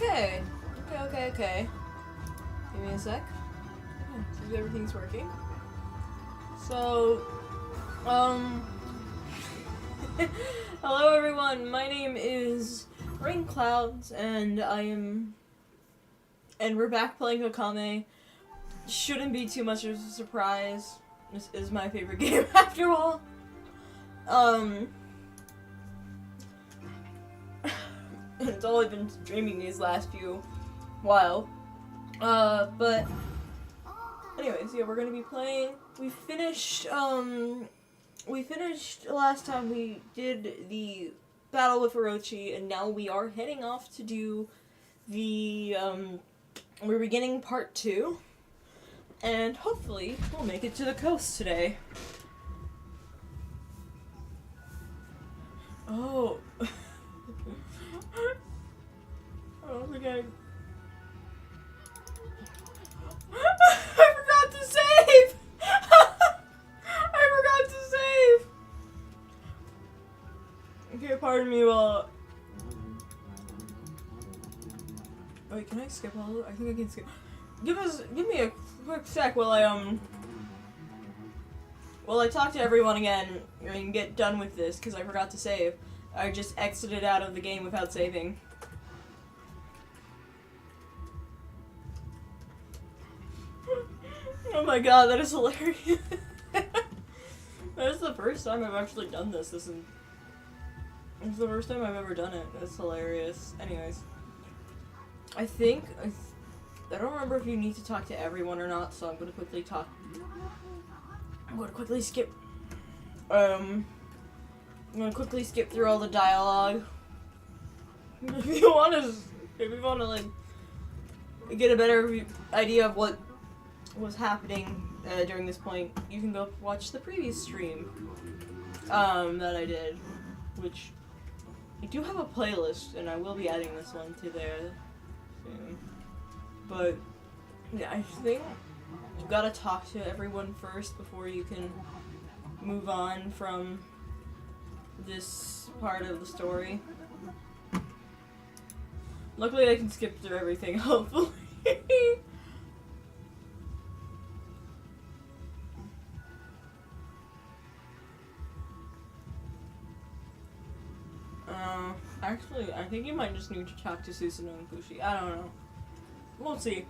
Okay. Okay. Give me a sec. See if everything's working. So, hello everyone, my name is Rain Clouds, and we're back playing Okami. Shouldn't be too much of a surprise. This is my favorite game after all. It's all I've been streaming these last few while. But anyways, yeah, we're gonna be playing. We finished last time we did the battle with Orochi, and now we are heading off to do the, we're beginning part 2, and hopefully we'll make it to the coast today. Oh. I don't think I forgot to save! I forgot to save! Okay, pardon me while... Wait, can I skip all of it? I think I can skip. Give me a quick sec while I talk to everyone again and get done with this, because I forgot to save. I just exited out of the game without saving. Oh my god, that is hilarious. That is the first time I've actually done this. It's the first time I've ever done it. That's hilarious. Anyways. I don't remember if you need to talk to everyone or not, so I'm gonna quickly skip. I'm gonna quickly skip through all the dialogue. If you wanna like get a better idea of what was happening during this point, you can go watch the previous stream that I did, which I do have a playlist, and I will be adding this one to there soon. But yeah, I think you gotta talk to everyone first before you can move on from this part of the story. Luckily I can skip through everything, hopefully. Actually, I think you might just need to talk to Susanoo and Kushi. I don't know. We'll see.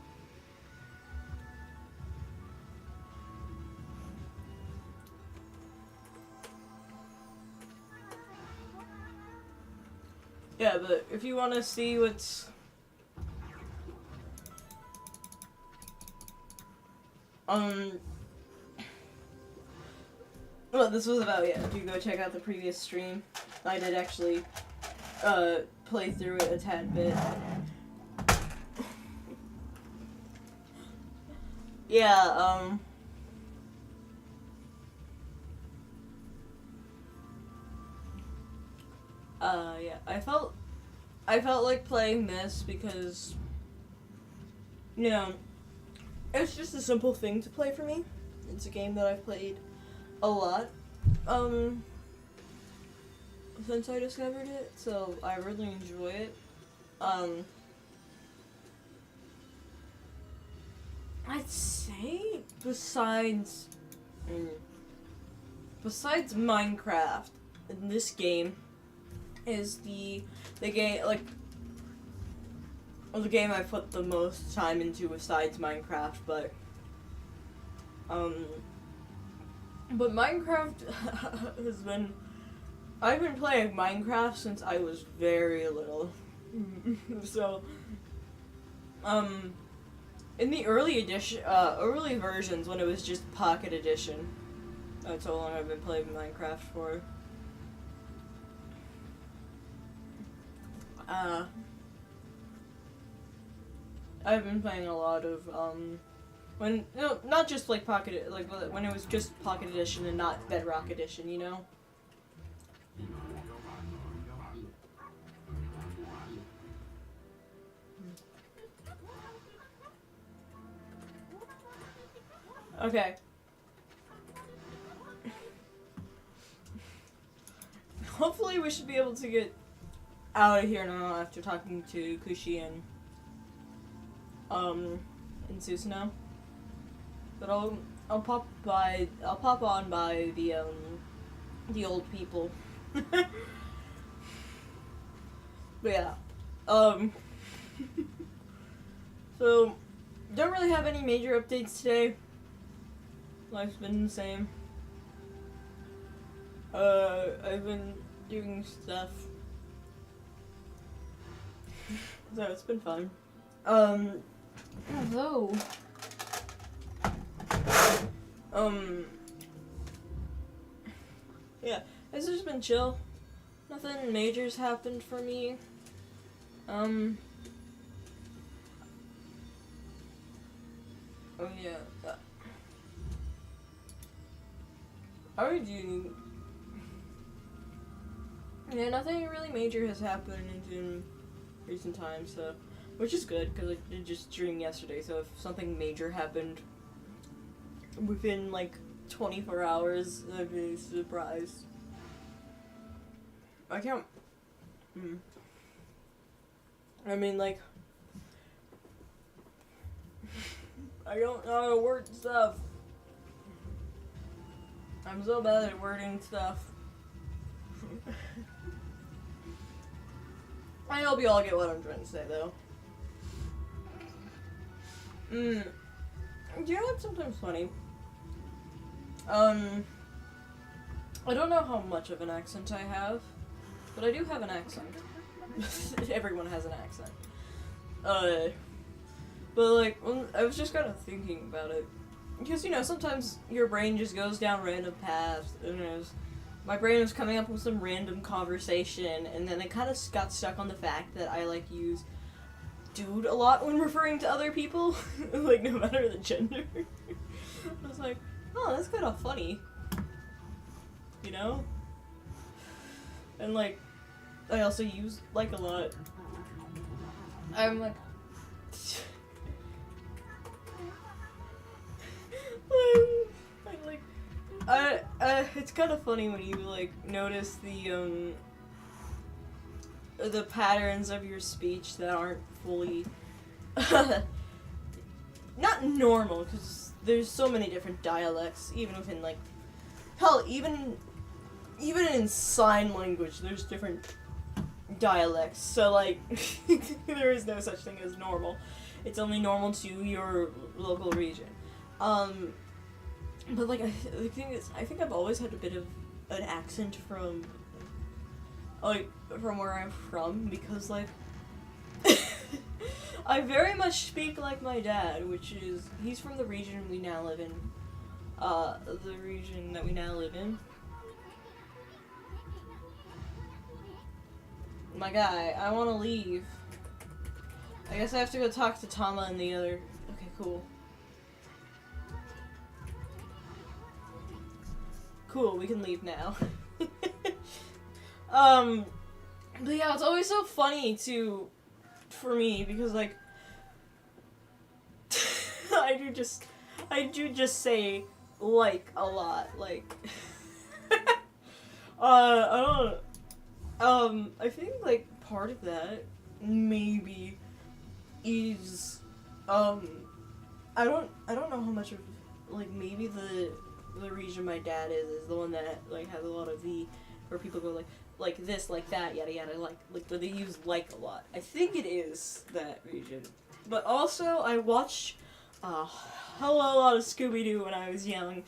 Yeah, but if you want to see what's... what this was about, yeah, if you go check out the previous stream, I did actually, play through it a tad bit. Yeah, yeah, I felt like playing this because, you know, it's just a simple thing to play for me. It's a game that I've played a lot, since I discovered it, so I really enjoy it. I'd say besides Minecraft, in this game is the game, like, the game I've put the most time into besides Minecraft, but Minecraft has been, I've been playing Minecraft since I was very little. So, in the early versions when it was just Pocket Edition, that's how long I've been playing Minecraft for. I've been playing a lot of, not just like Pocket, like when it was just Pocket Edition and not Bedrock Edition, you know? Okay. Hopefully we should be able to get out of here now after talking to Kushi and in Susanoo. But I'll pop on by the old people. But yeah. So don't really have any major updates today. Life's been the same. I've been doing stuff. So it's been fun. Although yeah, it's just been chill. Nothing major's happened for me. Oh yeah. I do. Yeah, nothing really major has happened in recent times, so, which is good because I did just stream yesterday. So if something major happened within like 24 hours, I'd be surprised. I can't. I mean, like, I don't know how to word stuff. I'm so bad at wording stuff. I hope you all get what I'm trying to say, though. Do you know what's sometimes funny? I don't know how much of an accent I have, but I do have an accent. Everyone has an accent. But like, I was just kind of thinking about it. Because, you know, sometimes your brain just goes down random paths, and my brain was coming up with some random conversation, and then it kind of got stuck on the fact that I, like, use dude a lot when referring to other people, like, no matter the gender. I was like, oh, that's kind of funny, you know? And, like, I also use like a lot. I'm like, it's kind of funny when you like notice the patterns of your speech that aren't fully not normal, because there's so many different dialects, even within like hell, even in sign language there's different dialects, so like there is no such thing as normal. It's only normal to your local region. But like the thing is, I think I've always had a bit of an accent from where I'm from, because like I very much speak like my dad, which is he's from the region we now live in. The region that we now live in. My guy, I want to leave. I guess I have to go talk to Tama and the other. Okay, cool. Cool, we can leave now. But yeah, it's always so funny for me, because like, I do just say like a lot, like, I don't, I think like part of that maybe is, I don't know how much of, like, maybe the region my dad is the one that like has a lot of where people go like this, like that, yada yada, like they use like a lot. I think it is that region. But also I watched a hell of a lot of Scooby-Doo when I was young,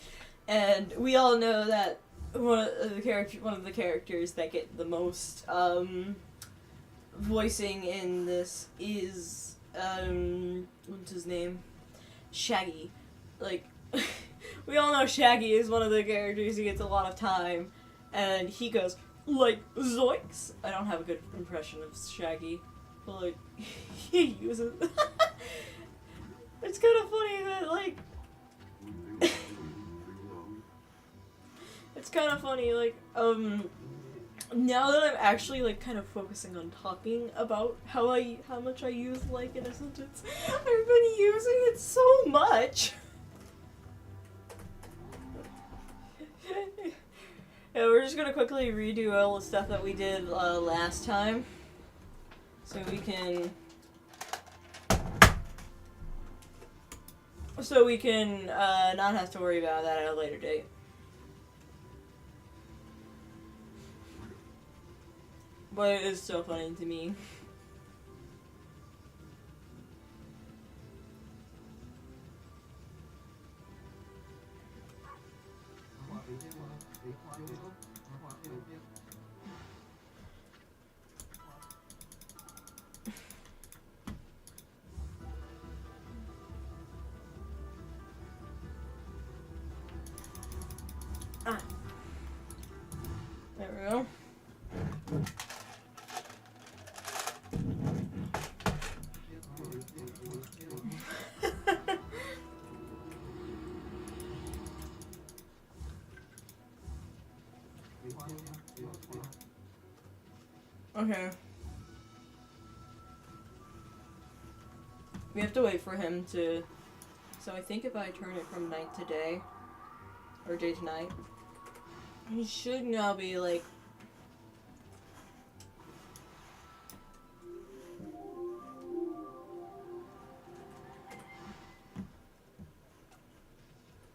and we all know that one of the characters that get the most voicing in this is what's his name? Shaggy. Like we all know Shaggy is one of the characters who gets a lot of time, and he goes like zoinks. I don't have a good impression of Shaggy, but like he uses it's kind of funny that like it's kind of funny, like, now that I'm actually, like, kind of focusing on talking about how much I use like in a sentence, I've been using it so much. Yeah, we're just gonna quickly redo all the stuff that we did last time, so we can So we can not have to worry about that at a later date. But it is still funny to me. Ah. There we go. Okay. We have to wait for him to... So I think if I turn it from night to day, or day to night, he should now be like...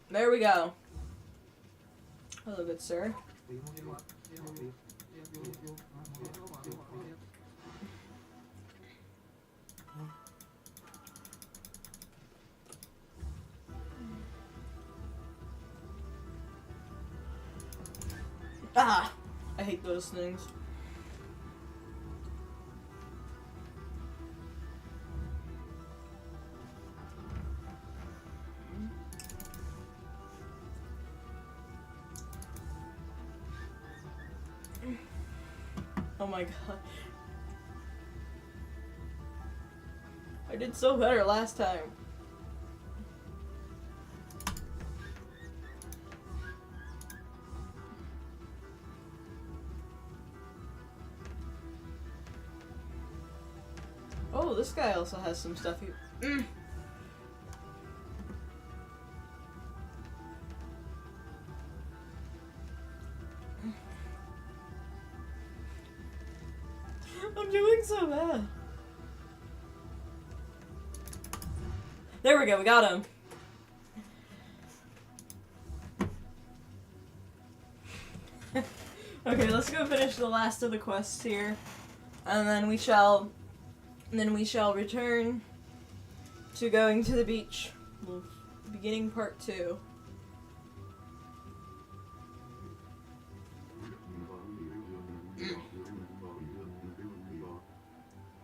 There we go. Hello, good sir. Ah! I hate those things. Oh my god. I did so better last time. Oh, this guy also has some stuff he... I'm doing so bad. There we go, we got him. Okay, let's go finish the last of the quests here. And then we shall return to going to the beach. Beginning part 2.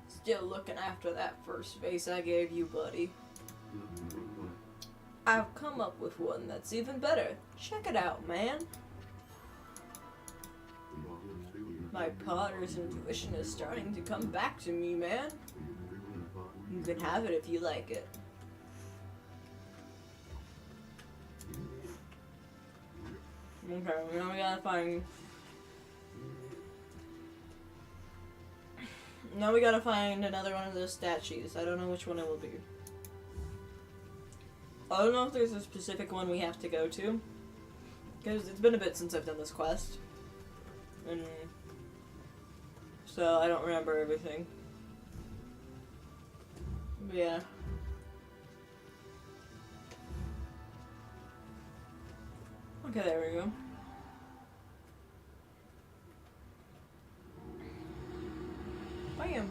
Still looking after that first face I gave you, buddy. I've come up with one that's even better. Check it out, man. My Potter's intuition is starting to come back to me, man. You can have it if you like it. Okay, now we gotta find... Now we gotta find another one of those statues. I don't know which one it will be. I don't know if there's a specific one we have to go to. Because it's been a bit since I've done this quest. And... so I don't remember everything. But yeah. Okay, there we go. Bam!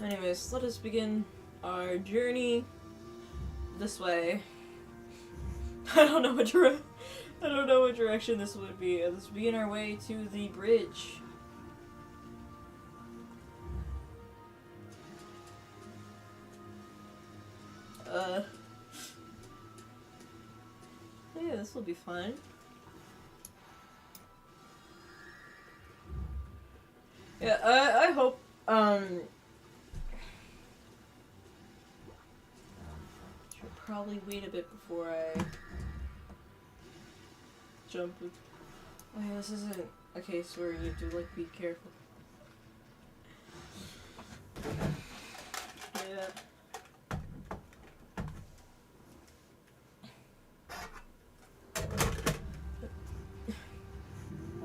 Anyways, let us begin our journey this way. I don't know what direction this would be. Let's begin our way to the bridge. Yeah, this will be fun. Yeah, I hope, should probably wait a bit before I jump. Oh yeah, this isn't a case where you have to, like, be careful. Yeah.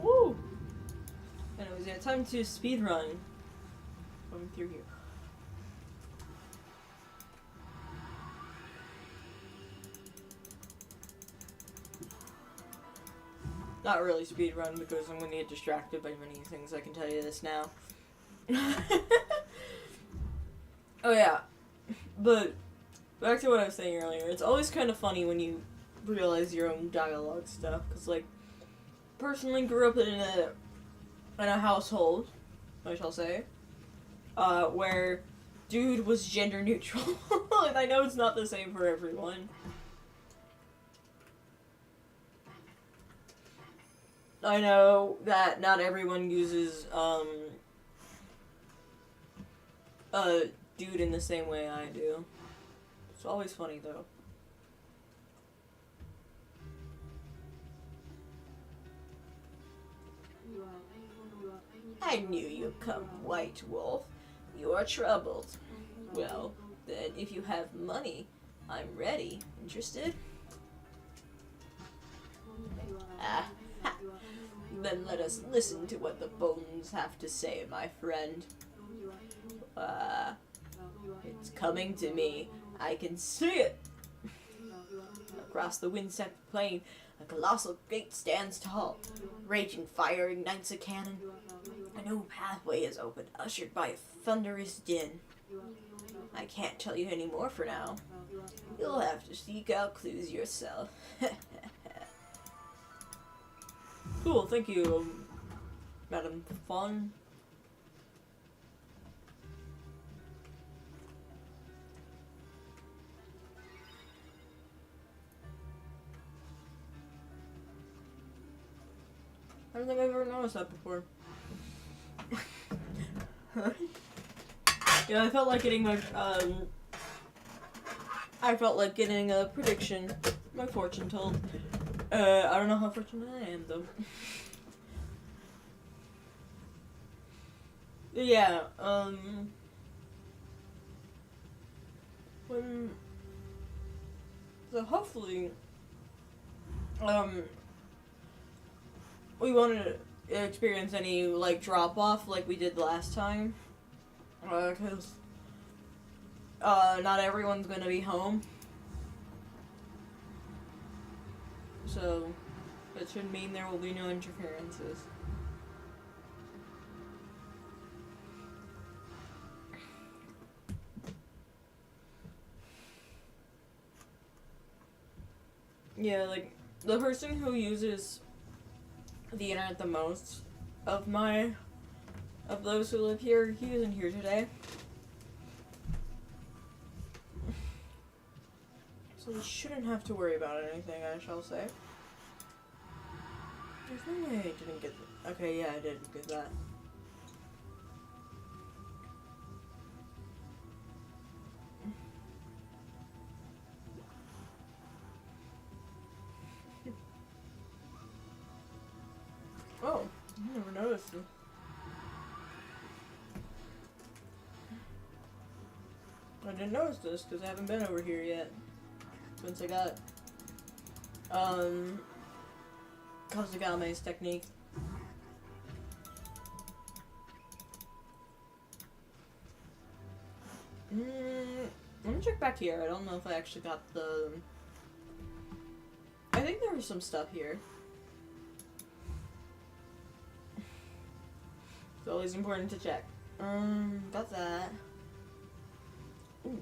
Woo! Anyways, yeah, time to speedrun. Going through here. Not really speed run because I'm gonna get distracted by many things. I can tell you this now. Oh yeah, but back to what I was saying earlier. It's always kind of funny when you realize your own dialogue stuff, because like, personally grew up in a household, I shall say, where dude was gender neutral, and I know it's not the same for everyone. I know that not everyone uses dude in the same way I do. It's always funny though. I knew you'd come, White Wolf. You are troubled. Well, then if you have money, I'm ready. Interested? Ah, ha. Then let us listen to what the bones have to say, my friend. It's coming to me. I can see it. Across the wind-swept plain, a colossal gate stands tall. Raging fire ignites a cannon. A new pathway is opened, ushered by a thunderous din. I can't tell you any more for now. You'll have to seek out clues yourself. Cool, thank you, Madam Fawn. I don't think I've ever noticed that before. Yeah, I felt like getting a prediction, my fortune told. I don't know how fortunate I am, though. Yeah, so hopefully, we won't experience any, like, drop-off like we did last time. Because, not everyone's gonna be home. So, it should mean there will be no interferences. Yeah, like, the person who uses the internet the most of those who live here, he isn't here today. So we shouldn't have to worry about anything, I shall say. There's no way I didn't get that. Okay, yeah, I did get that. Oh, I never noticed it. I didn't notice this because I haven't been over here yet since I got Kazugame's technique. Let me check back here. I don't know if I actually got the... I think there was some stuff here. It's always important to check. Got that. Ooh,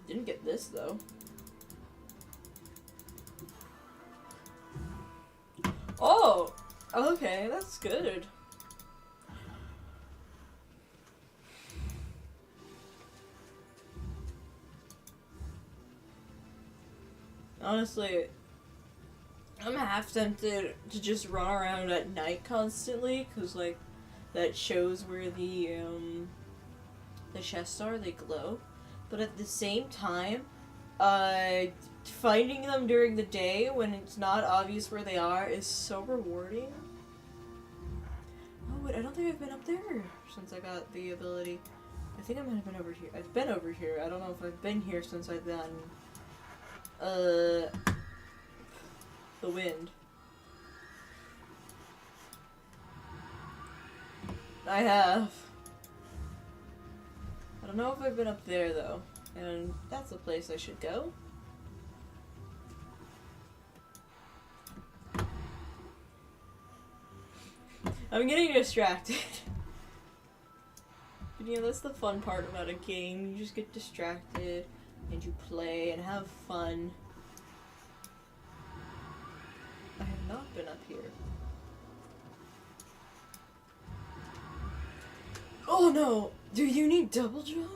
didn't get this though. Oh! Okay, that's good. Honestly, I'm half tempted to just run around at night constantly, cause like, that shows where the chests are, they glow. But at the same time, finding them during the day when it's not obvious where they are is so rewarding. Oh wait, I don't think I've been up there since I got the ability. I think I might have been over here. I've been over here. I don't know if I've been here since I've done the wind. I have. I don't know if I've been up there though, and that's the place I should go. I'm getting distracted. But yeah, that's the fun part about a game. You just get distracted and you play and have fun. I have not been up here. Oh no! Do you need double jump?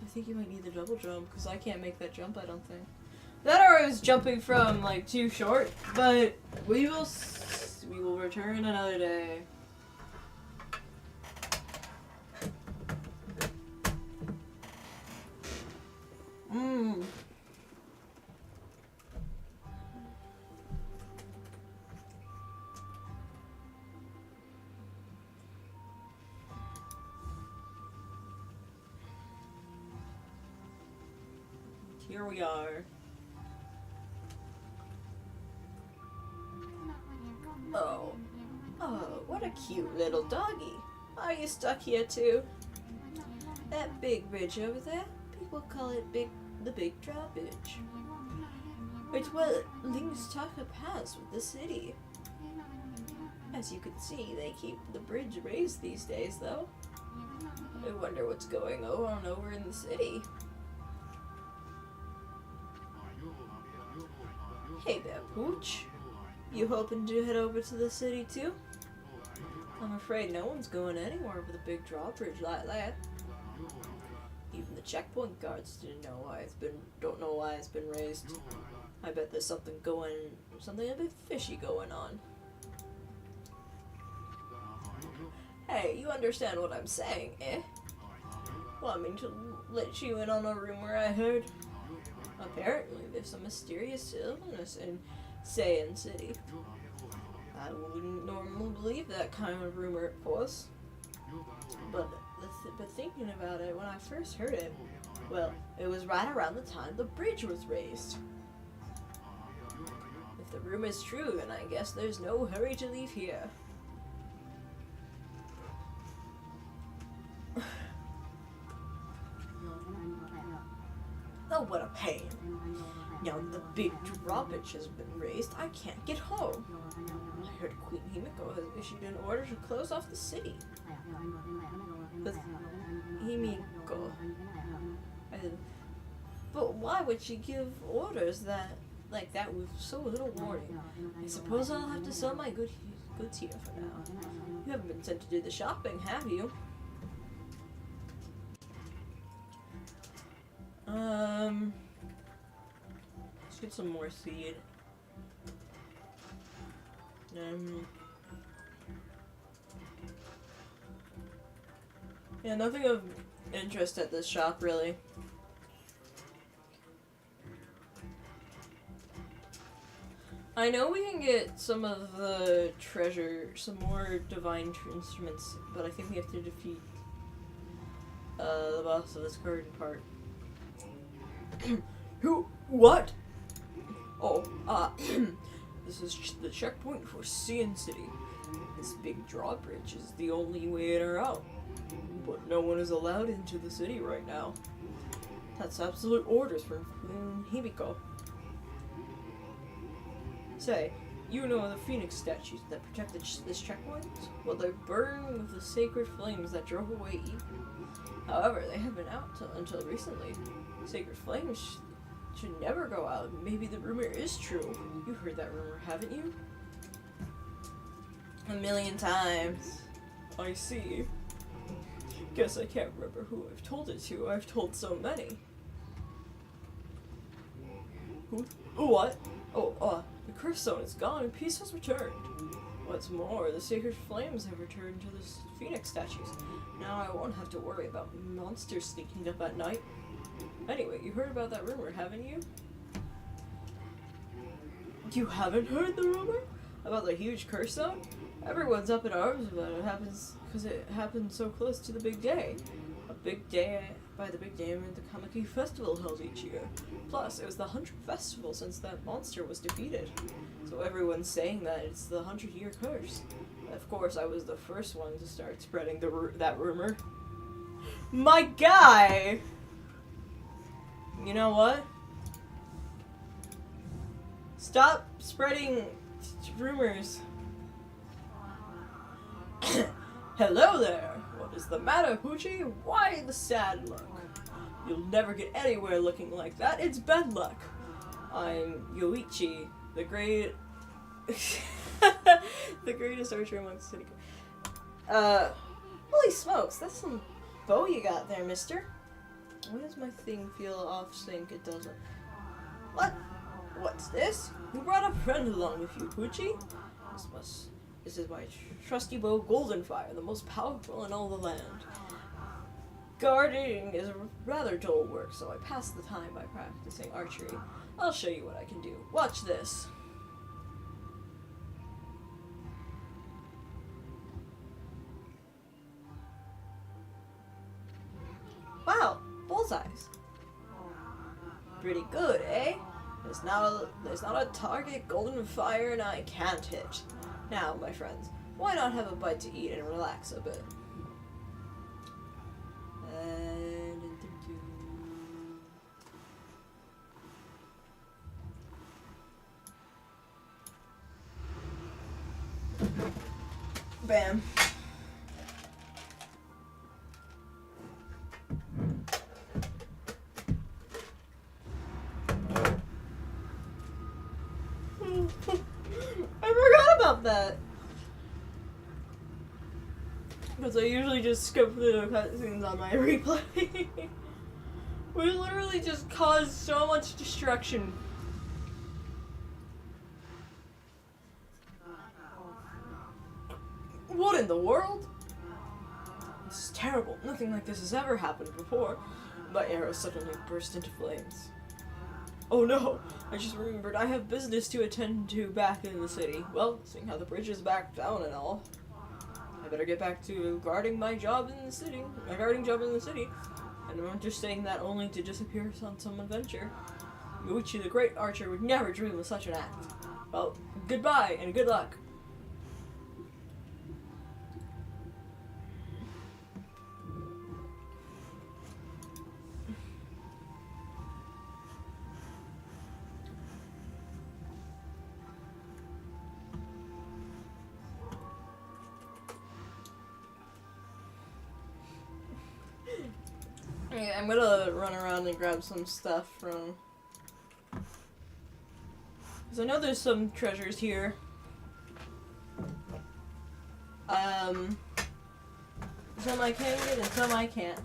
I think you might need the double jump because I can't make that jump, I don't think. That or I was jumping from like too short, but we will return another day. Here we are. Oh, what a cute little doggy. Are you stuck here too? That big bridge over there, people call it the big drawbridge. It's what links Taka Pass with the city. As you can see, they keep the bridge raised these days though. I wonder what's going on over in the city. Hey there, Pooch. You hoping to head over to the city too? I'm afraid no one's going anywhere over the big drawbridge like that. Even the checkpoint guards don't know why it's been raised. I bet there's something a bit fishy going on. Hey, you understand what I'm saying, eh? Want me to let you in on a rumor I heard? Apparently, there's some mysterious illness in Saiyan City. I wouldn't normally believe that kind of rumor, of course. But thinking about it, when I first heard it, well, it was right around the time the bridge was raised. If the rumor is true, then I guess there's no hurry to leave here. Oh, what a pain. Now the big drawbridge has been raised, I can't get home. I heard Queen Himiko has issued an order to close off the city. Himiko. But why would she give orders like that with so little warning? I suppose I'll have to sell my goods here for now. You haven't been sent to do the shopping, have you? Let's get some more seed. Yeah, nothing of interest at this shop, really. I know we can get some of the treasure, some more divine instruments, but I think we have to defeat the boss of this current part. Who? What? Oh, this is the checkpoint for Saiyan City. This big drawbridge is the only way in or out. But no one is allowed into the city right now. That's absolute orders from Queen Himiko. Say, you know the phoenix statues that protect this checkpoint? Well, they burn with the sacred flames that drove away evil. However, they have been out until recently. Sacred flames should never go out. Maybe the rumor is true. You heard that rumor, haven't you? 1,000,000 times. I see. Guess I can't remember who I've told it to. I've told so many. Who? What? Oh, the curse zone is gone and peace has returned. What's more, the sacred flames have returned to the phoenix statues. Now I won't have to worry about monsters sneaking up at night. Anyway, you heard about that rumor, haven't you? You haven't heard the rumor? About the huge curse zone? Everyone's up in arms about it. Because it happened so close to the big day. By the big day, I meant the Kamiki Festival held each year. Plus, it was the 100th festival since that monster was defeated. So everyone's saying that it's the 100-year curse. Of course, I was the first one to start spreading that rumor. My guy! You know what? Stop spreading rumors. Hello there! What is the matter, Poochie? Why the sad look? You'll never get anywhere looking like that. It's bad luck. I'm Yoichi, the great... the greatest archer amongst city... holy smokes, that's some bow you got there, mister. Why does my thing feel off sync? It doesn't. What? What's this? You brought a friend along with you, Poochie? This is my trusty bow, Golden Fire, the most powerful in all the land. Guarding is a rather dull work, so I pass the time by practicing archery. I'll show you what I can do. Watch this. Wow, bullseyes. Pretty good, eh? There's not a target, Golden Fire, and I can't hit. Now, my friends, why not have a bite to eat and relax a bit? Bam. I forgot about that. Because I usually just skip through the cutscenes on my replay. We literally just caused so much destruction. What in the world? This is terrible. Nothing like this has ever happened before. My arrow suddenly burst into flames. Oh no, I just remembered I have business to attend to back in the city. Well, seeing how the bridge is back down and all, I better get back to guarding my job in the city. My guarding job in the city. And I'm just saying that only to disappear on some adventure. Yoichi the great archer would never dream of such an act. Well, goodbye and good luck. Okay, I'm gonna run around and grab some stuff from... Because I know there's some treasures here. Some I can get and some I can't.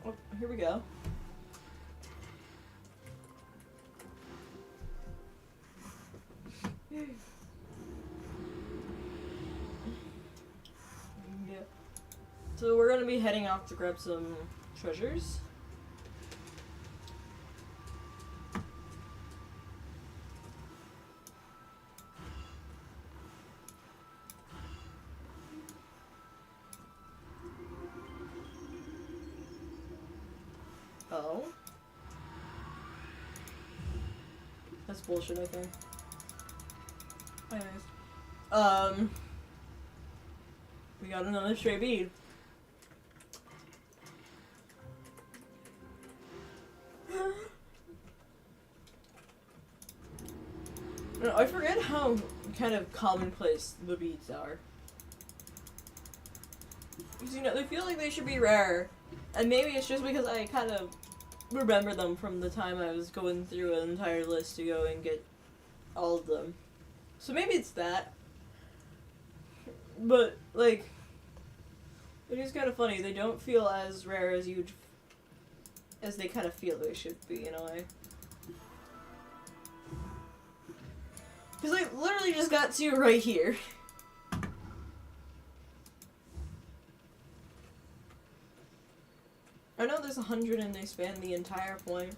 Oh, here we go. Yeah. So we're gonna be heading off to grab some treasures. Oh. That's bullshit, I think. Anyways. We got another stray bead. No, I forget how kind of commonplace the beads are. Because, you know, they feel like they should be rare. And maybe it's just because I kind of remember them from the time I was going through an entire list to go and get all of them. So maybe it's that. But, like, it is kind of funny. They don't feel as rare as they kind of feel they should be, in a way. Because I literally just got to right here. I know there's 100 and they span the entire point,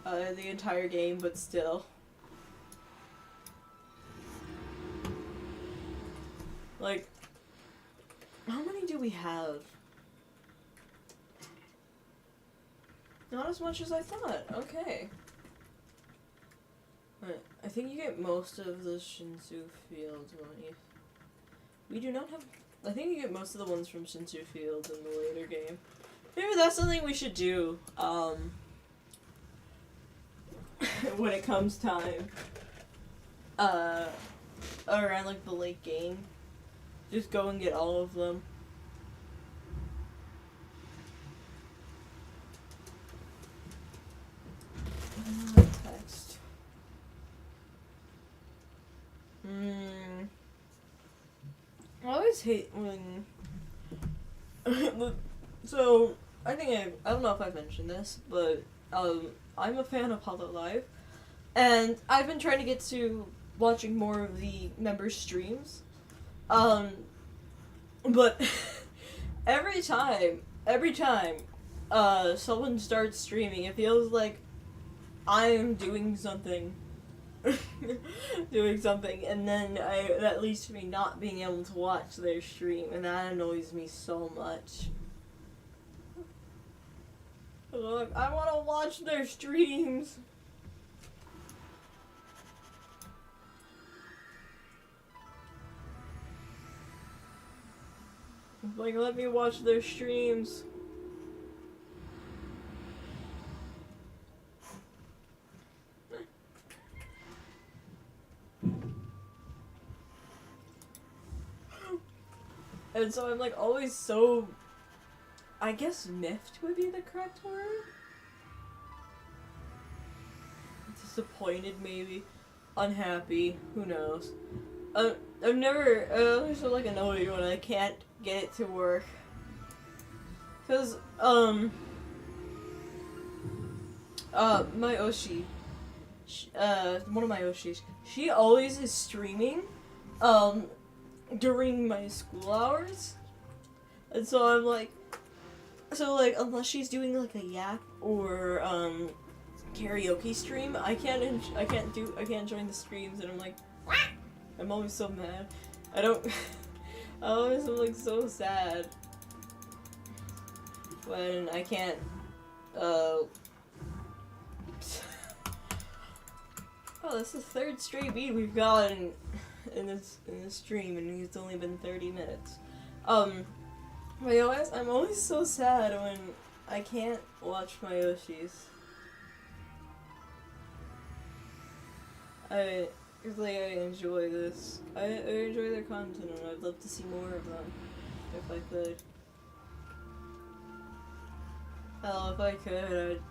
the entire game, but still. Like, how many do we have? Not as much as I thought. Okay. Right. I think you get most of the Shinsu Fields, won't you? We do not have... I think you get most of the ones from Shinsu Fields in the later game. Maybe that's something we should do, when it comes time. Around, like, the late game. Just go and get all of them. Text. I always hate when... So, I think I don't know if I mentioned this, but, I'm a fan of Hollow Live, and I've been trying to get to watching more of the members' streams, but every time, someone starts streaming, it feels like I'm doing something, and then that leads to me not being able to watch their stream, and that annoys me so much. Look, I want to watch their streams. Like, let me watch their streams. And so I'm like always so, I guess miffed would be the correct word? Disappointed maybe, unhappy, who knows. I'm always so like annoyed when I can't get it to work. Cause, my Oshi, one of my Oshis, she always is streaming, during my school hours. And so I'm like, unless she's doing like a yap or, karaoke stream, I can't join the streams, and I'm like, I'm always so mad. I always am like so sad when I can't, oh, that's the third straight beat we've gotten in this stream, and it's only been 30 minutes. But I'm always so sad when I can't watch my Yoshis. I enjoy this. I enjoy their content, and I'd love to see more of them, if I could. Hell, if I could,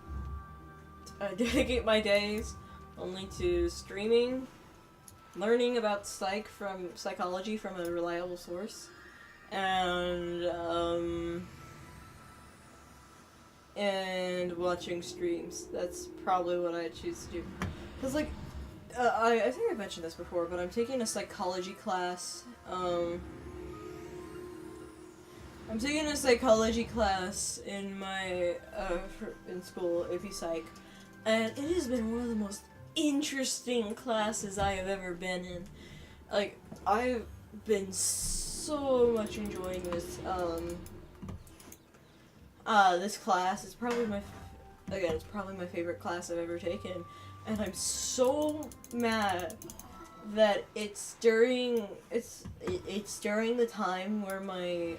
I'd dedicate my days only to streaming, learning about psychology from a reliable source, and watching streams. That's probably what I'd choose to do. Cause like, I think I mentioned this before, but I'm taking a psychology class. I'm taking a psychology class in my, in school, AP Psych, and it has been one of the most interesting classes I have ever been in. Like, I've been so much enjoying this, this class. It's probably my favorite class I've ever taken. And I'm so mad that it's during the time where my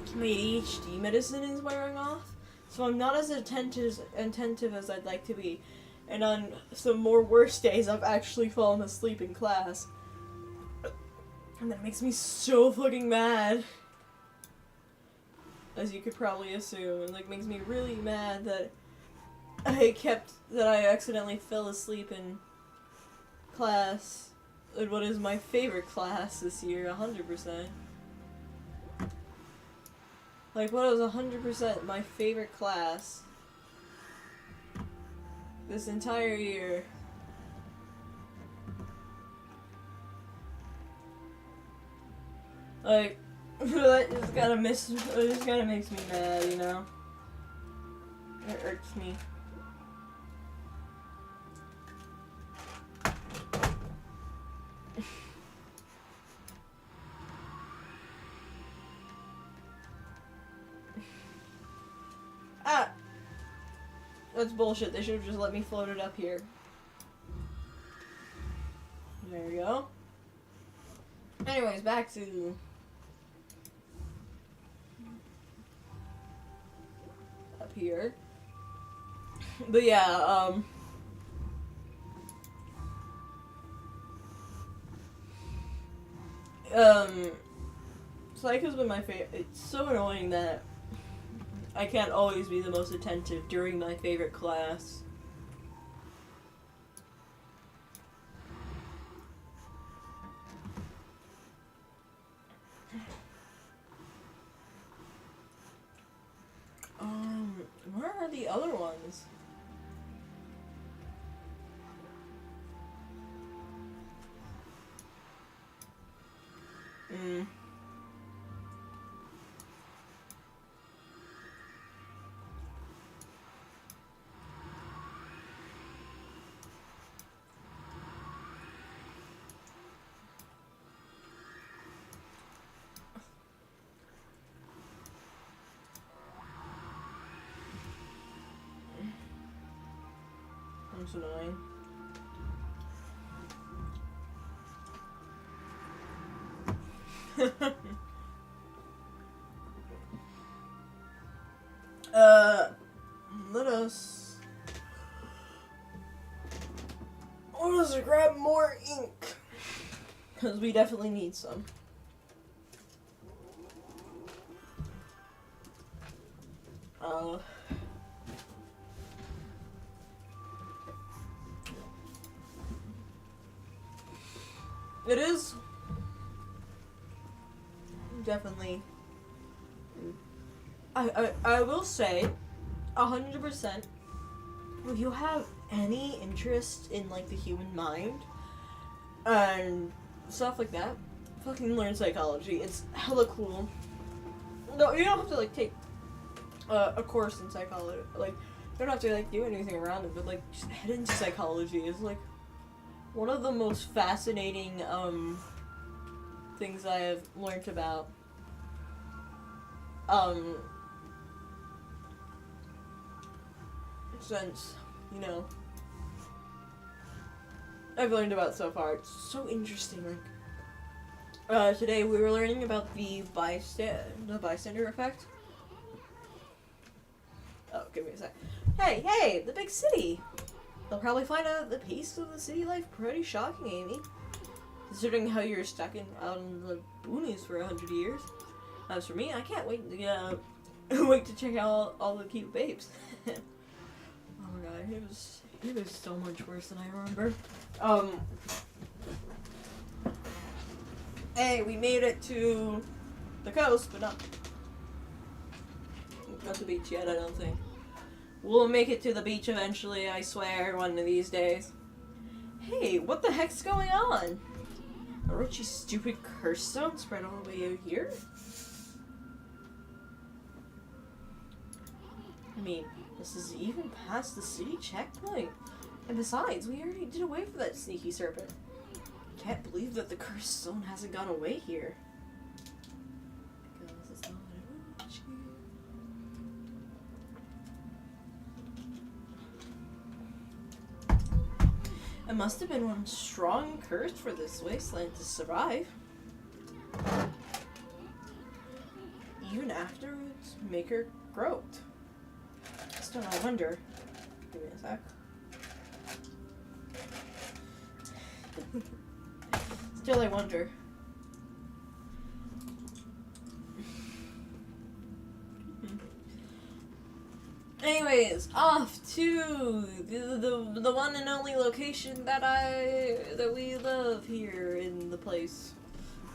ADHD medicine is wearing off, so I'm not as attentive as I'd like to be, and on some more worse days I've actually fallen asleep in class, and that makes me so fucking mad, as you could probably assume, and like makes me really mad that I accidentally fell asleep in class, in what is my favorite class this year, 100%. Like, what was 100% my favorite class this entire year. Like, that just kinda makes me mad, you know? It irks me. Ah! That's bullshit. They should have just let me float it up here. There we go. Anyways, back to... up here. But yeah, Psych has been my favorite. It's so annoying that I can't always be the most attentive during my favorite class. Where are the other ones? That's annoying. Let us grab more ink. Because we definitely need some. It is definitely. I will say, 100%. If you have any interest in like the human mind and stuff like that, fucking learn psychology. It's hella cool. No, you don't have to like take a course in psychology. Like, you don't have to like do anything around it, but like just head into psychology. It's like one of the most fascinating things I have learned about. Since, you know, I've learned about so far. It's so interesting. Like, today we were learning about the bystander effect. Oh, give me a sec. Hey, the big city. They'll probably find out the pace of the city life pretty shocking, Amy. Considering how you're stuck out in the boonies for 100 years. As for me, I can't wait to wait to check out all the cute babes. Oh my god, it was so much worse than I remember. Hey, we made it to the coast, but not the beach yet, I don't think. We'll make it to the beach eventually, I swear, one of these days. Hey, what the heck's going on? Orochi's stupid curse stone spread all the way out here? I mean, this is even past the city checkpoint. And besides, we already did away with that sneaky serpent. Can't believe that the cursed stone hasn't gone away here. Because it's not Orochi. It must have been one strong curse for this wasteland to survive. Even after its maker groped. Still, I wonder. Give me a sec. Still, I wonder. Anyways, off to the one and only location that we love here in the place.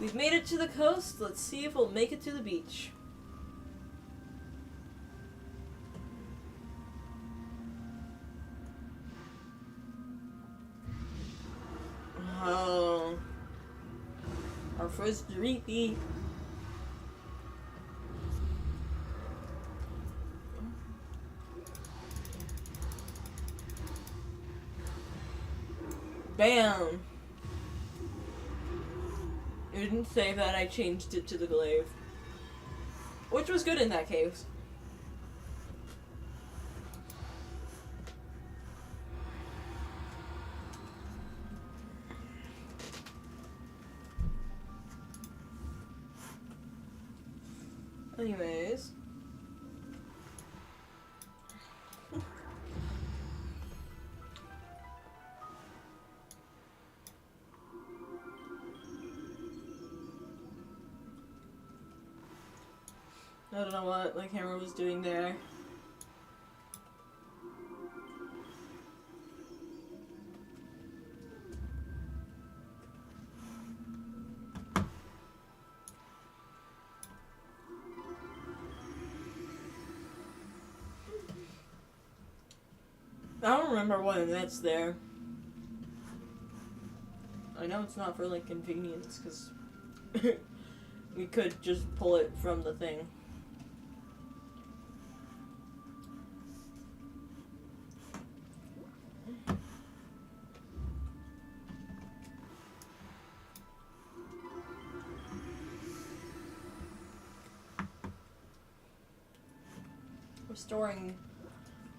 We've made it to the coast. Let's see if we'll make it to the beach. Oh, our first repeat. Bam! It didn't say that I changed it to the glaive. Which was good in that case. Anyways. I don't know what my camera was doing there. I don't remember when that's there. I know it's not for like convenience, because we could just pull it from the thing. Restoring.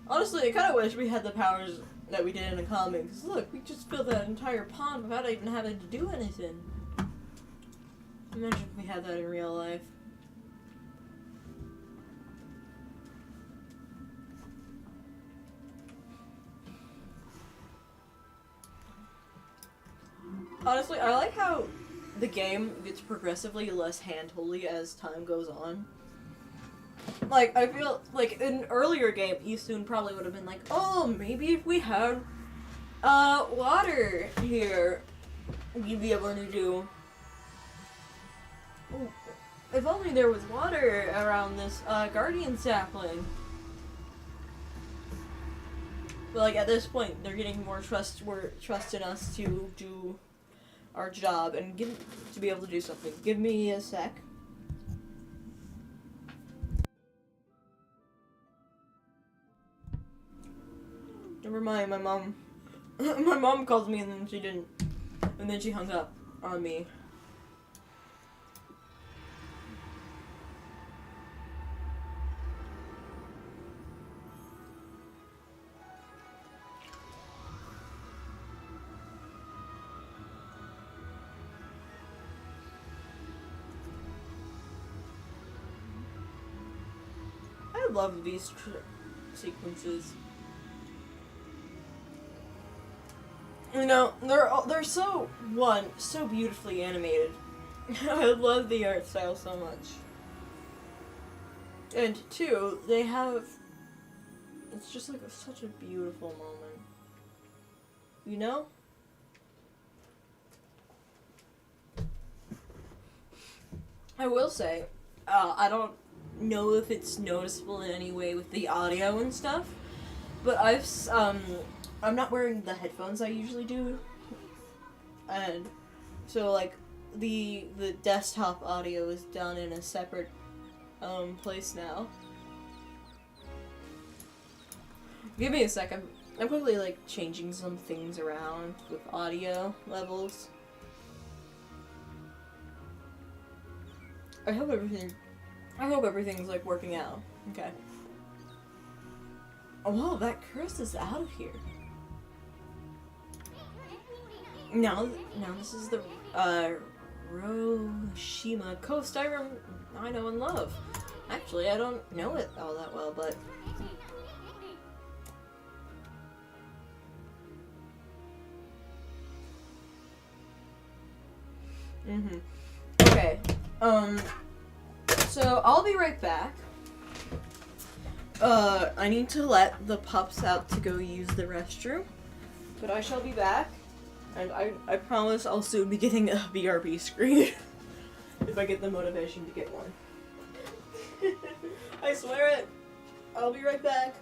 Honestly, I kind of wish we had the powers that we did in Okami, because look, we just filled that entire pond without even having to do anything. Imagine if we had that in real life. Honestly, I like how the game gets progressively less hand-holdy as time goes on. Like, I feel like in an earlier game, Eastun probably would have been like, oh, maybe if we had, water here, we'd be able to do. Ooh, if only there was water around this, guardian sapling. But, like, at this point, they're getting more trust in us to do our job and to be able to do something. Give me a sec. Never mind, my mom. My mom called me and then she didn't. And then she hung up on me. I love these sequences. You know, they're so beautifully animated. I love the art style so much. And two, they have. It's just like such a beautiful moment. You know? I will say, I don't know if it's noticeable in any way with the audio and stuff, but I'm not wearing the headphones I usually do, and so like the desktop audio is done in a separate place now. Give me a sec. I'm quickly like changing some things around with audio levels. I hope everything's like working out. Okay. Oh wow, that curse is out of here. Now this is the Roshima Coast I know and love. Actually, I don't know it all that well, but okay. So I'll be right back. I need to let the pups out to go use the restroom, but I shall be back. And I promise I'll soon be getting a BRB screen. If I get the motivation to get one. I swear it. I'll be right back.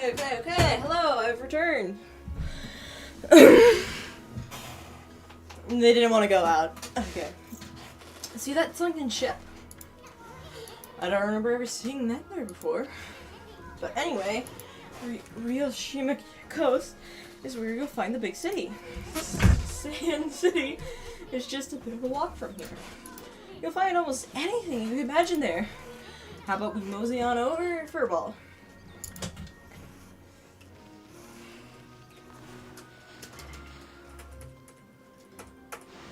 Okay. Hello, I've returned. They didn't want to go out. Okay. See that sunken ship? I don't remember ever seeing that there before. But anyway, Ryoshima Coast is where you'll find the big city. Sand City is just a bit of a walk from here. You'll find almost anything you can imagine there. How about we mosey on over Furball?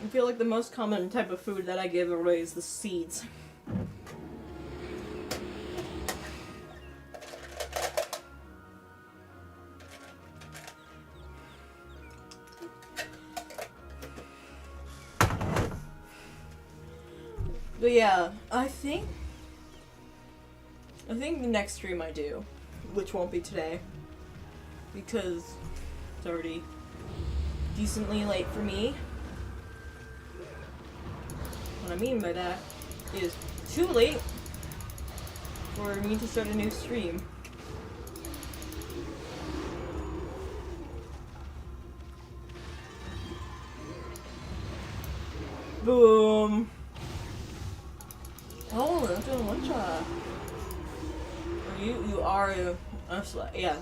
I feel like the most common type of food that I give away is the seeds. But yeah, I think the next stream I do, which won't be today, because it's already decently late for me. What I mean by that is too late for me to start a new stream. Boom. Oh, that's doing one shot. You are a yeah.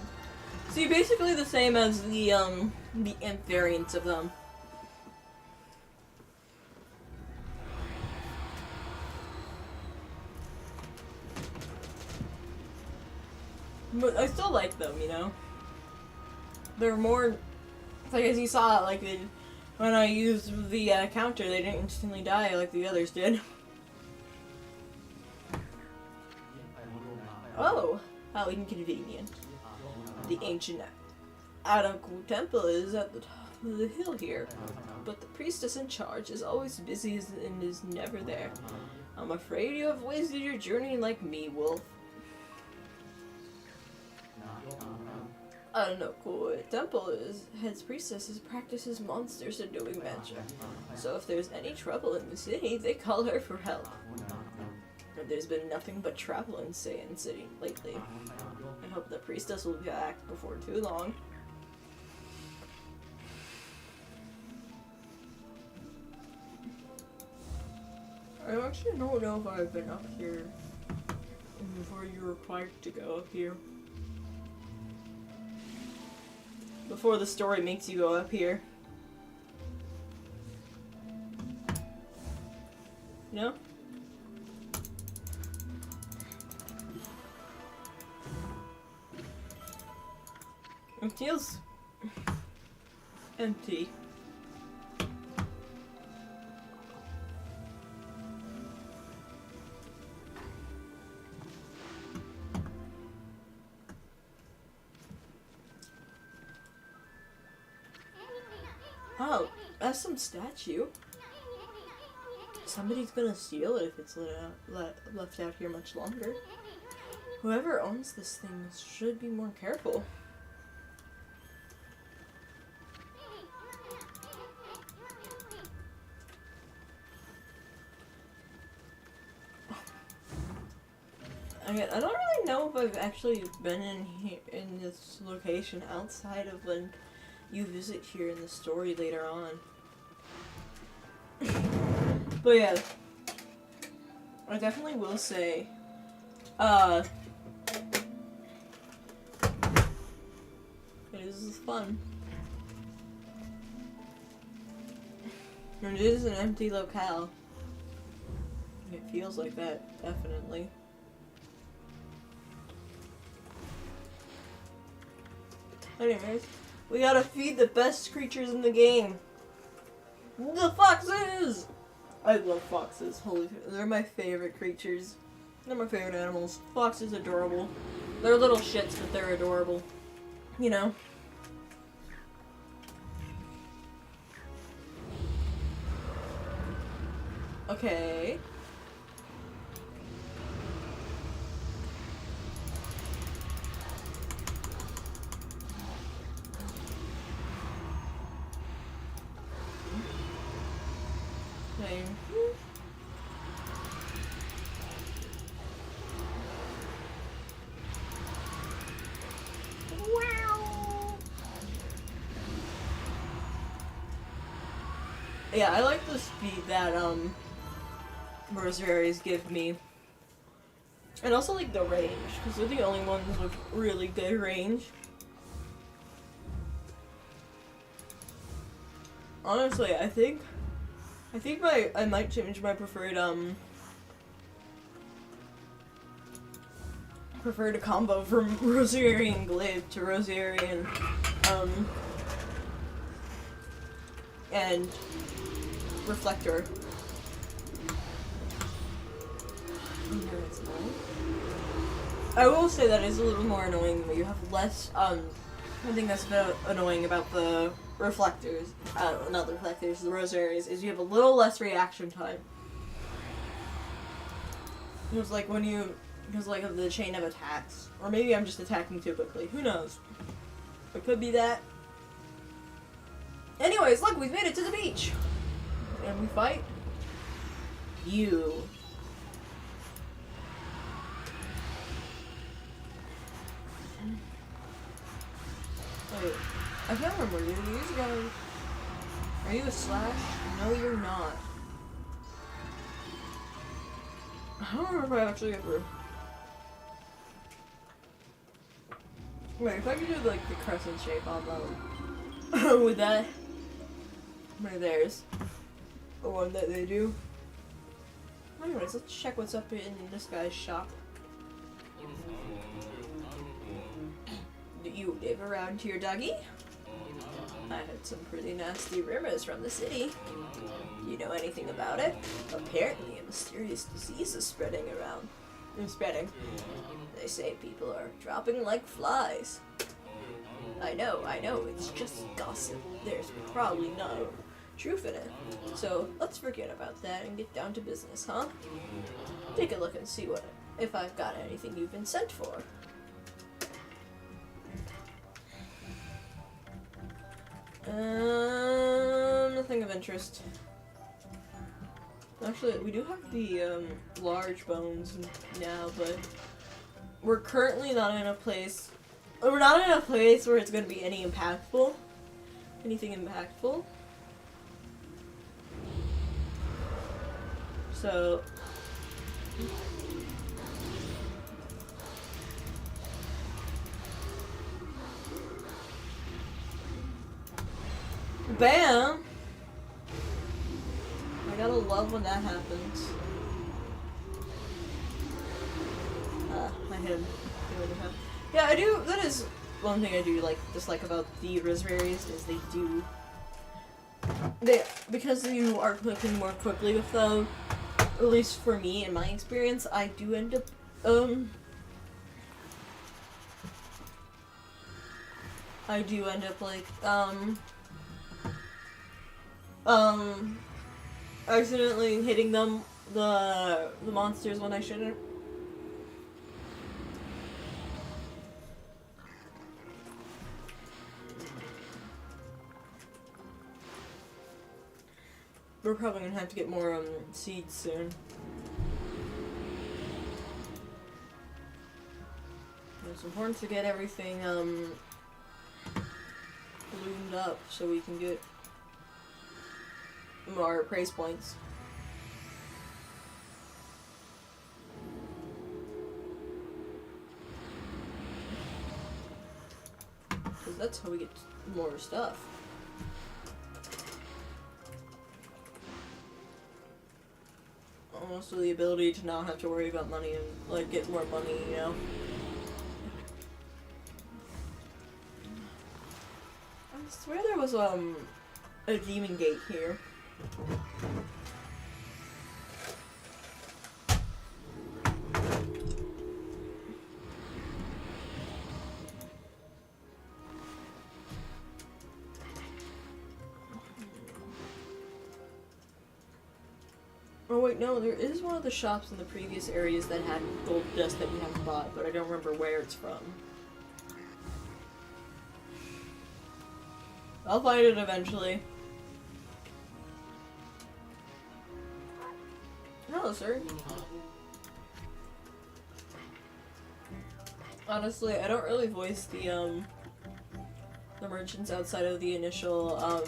See, basically the same as the nth variants of them. But I still like them, you know? They're more, like as you saw, like when I used the counter, they didn't instantly die like the others did. Oh, how inconvenient. The ancient Adaku temple is at the top of the hill here, but the priestess in charge is always busy and is never there. I'm afraid you have wasted your journey like me, Wolf. Adaku temple head's priestess practices monsters and doing magic, so if there's any trouble in the city, they call her for help. There's been nothing but trouble in Sand City lately. I hope the priestess will be back before too long. I actually don't know if I've been up here before you're required to go up here. Before the story makes you go up here. You know? It feels empty. Oh, that's some statue. Somebody's gonna steal it if it's left out here much longer. Whoever owns this thing should be more careful. I don't really know if I've actually been in this location outside of when you visit here in the story later on. But yeah, I definitely will say, it is fun. And it is an empty locale. It feels like that, definitely. Anyways, we gotta feed the best creatures in the game. The foxes! I love foxes. Holy, they're my favorite creatures. They're my favorite animals. Foxes adorable. They're little shits, but they're adorable. You know? Okay. Yeah, I like the speed that rosaries give me. And also like the range, because they're the only ones with really good range. Honestly, I think I might change my preferred combo from Rosary and Glaive to Rosary and Reflector. I will say that is a little more annoying when you have less, I think that's a bit annoying about the reflectors, not the reflectors, the rosaries, is you have a little less reaction time. It was like because like of the chain of attacks. Or maybe I'm just attacking too quickly, who knows? It could be that. Anyways, look, we've made it to the beach! And we fight you. Wait, I can't remember. Do these guys... Are you a slash? No, you're not. I don't remember if I actually ever... Wait, if I could do like the crescent shape on them. With that... Right there's the one that they do. Anyways, let's check what's up in this guy's shop. Do you live around here, doggy? I heard some pretty nasty rumors from the city. Do you know anything about it? Apparently a mysterious disease is spreading around. They say people are dropping like flies. I know, it's just gossip. There's probably no truth in it. So let's forget about that and get down to business, huh? Take a look and see if I've got anything you've been sent for. Nothing of interest. Actually, we do have the large bones now, but we're currently not in a place. We're not in a place where it's going to be anything impactful. So. Bam! I gotta love when that happens. I hit him. Yeah, I do. That is one thing I do dislike about the Rosaries is because you are clicking more quickly with them. At least for me, in my experience, I do end up accidentally hitting the monsters when I shouldn't. We're probably gonna have to get more seeds soon. It's important to get everything ballooned up so we can get more praise points. Because that's how we get more stuff. Also the ability to not have to worry about money and get more money, you know. I swear there was a demon gate here. Oh wait, no, there is one of the shops in the previous areas that had gold dust that we haven't bought, but I don't remember where it's from. I'll find it eventually. Hello, sir. Honestly, I don't really voice the merchants outside of the initial,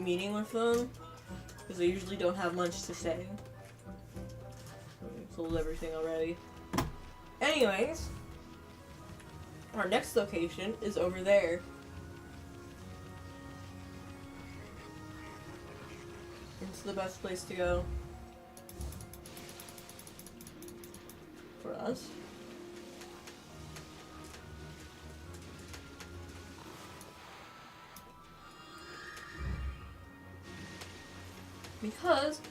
meeting with them, because they usually don't have much to say. I sold everything already. Anyways, our next location is over there. It's the best place to go for us. Because,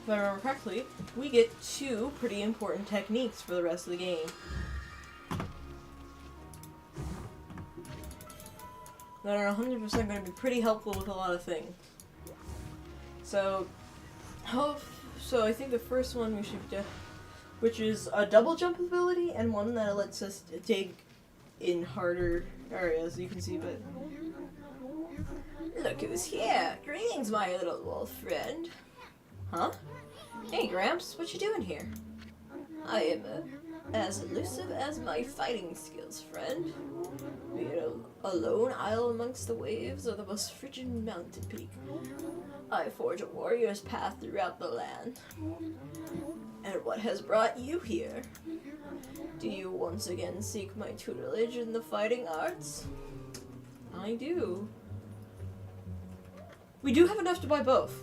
if I remember correctly, we get 2 pretty important techniques for the rest of the game. That are 100% going to be pretty helpful with a lot of things. So I think the first one we should do, which is a double jump ability, and one that lets us dig in harder areas, you can see, but... Look who's here! Greetings, my little wolf friend. Huh? Hey, Gramps, what you doing here? I am as elusive as my fighting skills, friend. Be it a lone isle amongst the waves or the most frigid mountain peak. I forge a warrior's path throughout the land. And what has brought you here? Do you once again seek my tutelage in the fighting arts? I do. We do have enough to buy both.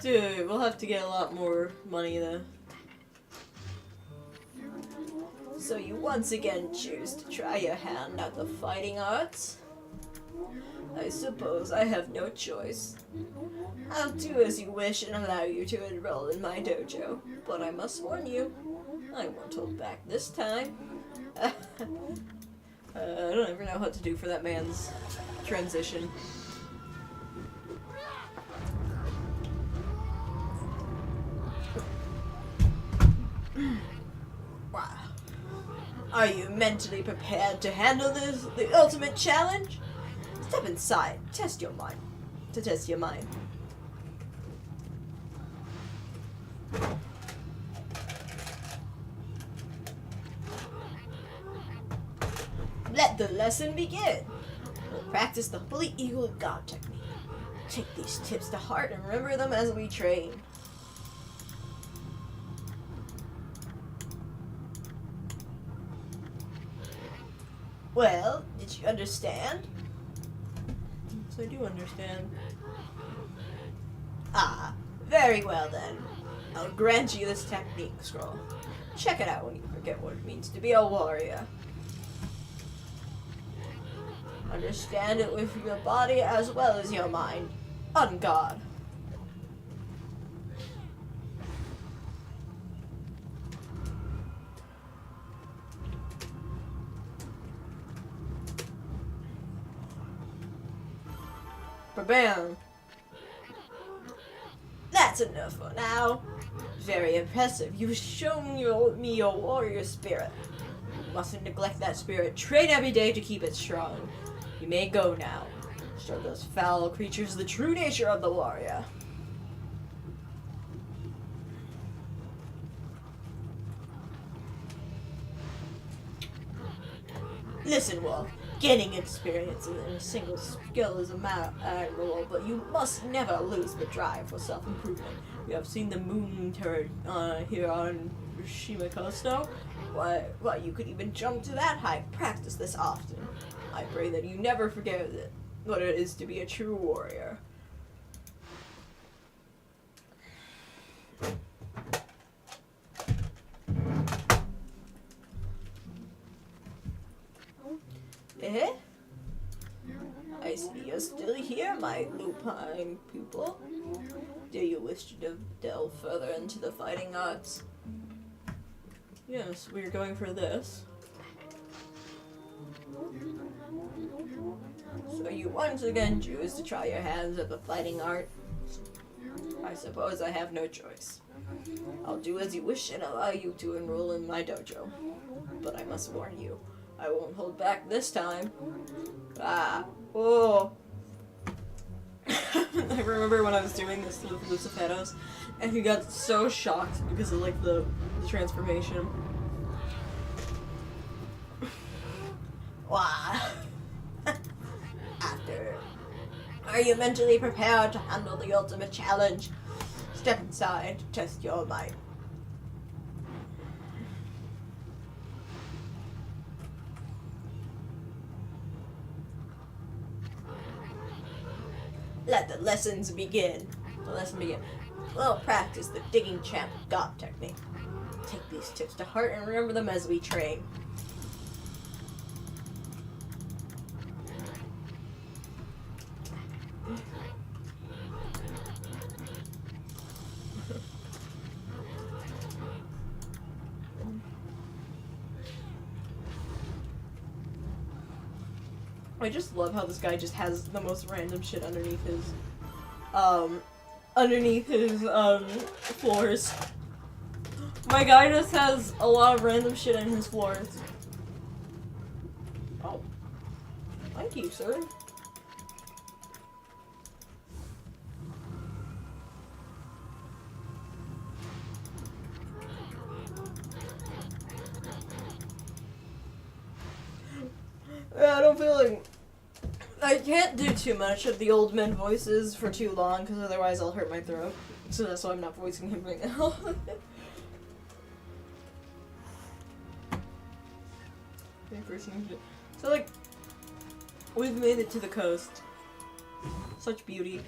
We'll have to get a lot more money though. So you once again choose to try your hand at the fighting arts? I suppose I have no choice. I'll do as you wish and allow you to enroll in my dojo, but I must warn you, I won't hold back this time. I don't ever know what to do for that man's transition. Wow. Are you mentally prepared to handle the ultimate challenge? Step inside, test your mind. Let the lesson begin. We'll practice the Holy Eagle God technique. Take these tips to heart and remember them as we train. Well, did you understand? Yes, I do understand. Ah, very well then. I'll grant you this technique scroll. Check it out when you forget what it means to be a warrior. Understand it with your body as well as your mind. On guard. Bam! That's enough for now. Very impressive. You've shown me your warrior spirit. You mustn't neglect that spirit. Train every day to keep it strong. You may go now. Show those foul creatures the true nature of the warrior. Listen, Wolf. Gaining experience in a single skill is admirable, but you must never lose the drive for self-improvement. You have seen the moon turret here on Shimakosto? Why, you could even jump to that height. Practice this often. I pray that you never forget what it is to be a true warrior. Eh? I see you're still here, my lupine pupil. Do you wish to delve further into the fighting arts? Yes, we're going for this. So you once again choose to try your hands at the fighting art? I suppose I have no choice. I'll do as you wish and allow you to enroll in my dojo. But I must warn you, I won't hold back this time. Ah, oh. I remember when I was doing this with Luciferos, and he got so shocked because of like the transformation. Wow. After. Are you mentally prepared to handle the ultimate challenge? Step inside to test your might. Let the lessons begin. We'll practice the digging champ God technique. Take these tips to heart and remember them as we train. I just love how this guy just has the most random shit underneath his floors. My guy just has a lot of random shit in his floors. Oh. Thank you, sir. I don't feel like I can't do too much of the old man voices for too long, because otherwise I'll hurt my throat. So that's why I'm not voicing him right now. So like, we've made it to the coast. Such beauty.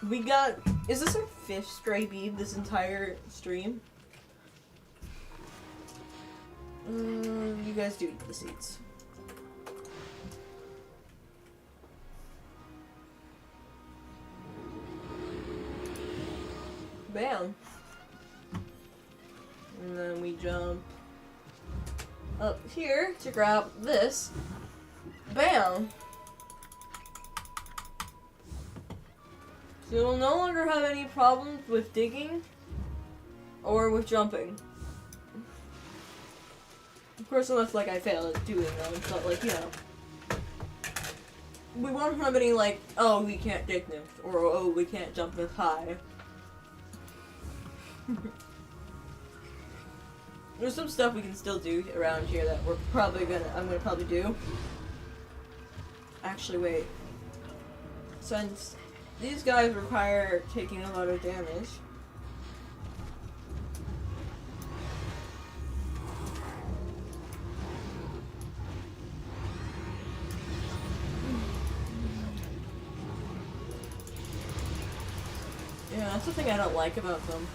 We got, is this our 5th stray bead this entire stream? You guys do eat the seeds. Bam. And then we jump up here to grab this. Bam. So we'll no longer have any problems with digging or with jumping. Of course, unless like I fail at doing them, but like, you know. We won't have any like, oh, we can't dig this, or oh, we can't jump this high. There's some stuff we can still do around here that I'm gonna probably do. Actually, wait. Since these guys require taking a lot of damage. Yeah, that's the thing I don't like about them.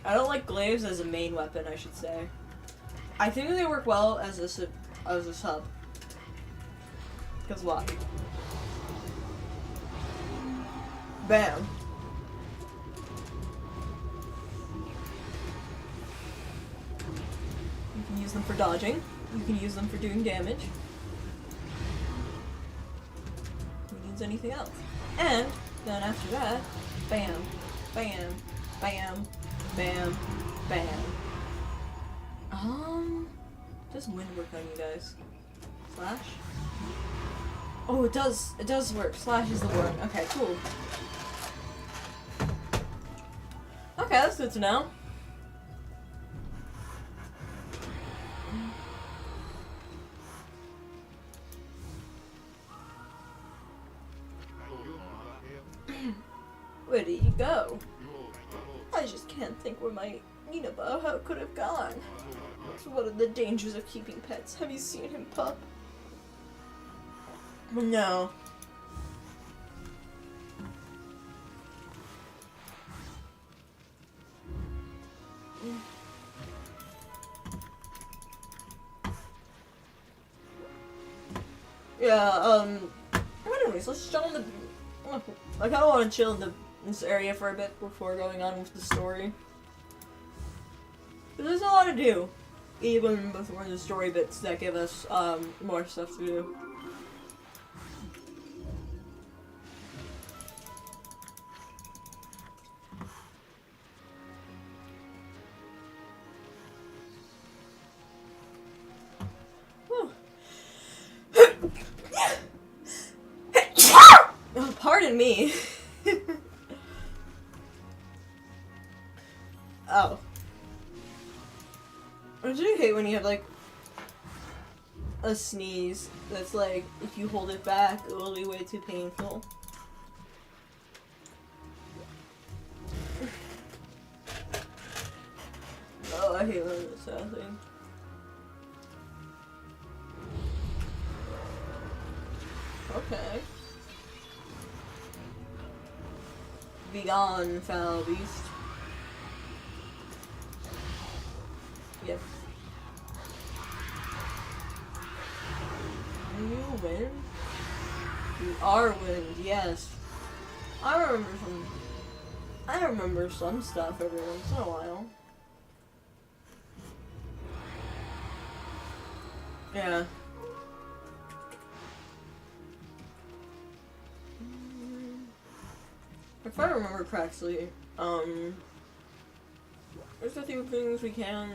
I don't like glaives as a main weapon, I should say. I think they work well as a sub. Because why? Bam. You can use them for dodging. You can use them for doing damage. Who needs anything else? And then after that, bam, bam, bam, bam, bam. Does wind work on you guys? Slash? Oh, it does. It does work. Slash is the word. Okay, cool. Okay, that's good to know. Where did you go? I just can't think where my Ninaba could have gone. So what are the dangers of keeping pets? Have you seen him, pup? No. Yeah, anyways, let's chill in the... I kinda wanna chill in this area for a bit before going on with the story. There's a lot to do, even before the story bits that give us, more stuff to do. Oh, pardon even me. Oh. I do hate when you have, like, a sneeze that's like, if you hold it back, it will be way too painful. Oh, I hate when it's happening. Okay. Be gone, foul beast. Yep. You win? You are wind, yes. I remember some stuff every once in a while. Yeah. If I remember correctly, there's a few things we can...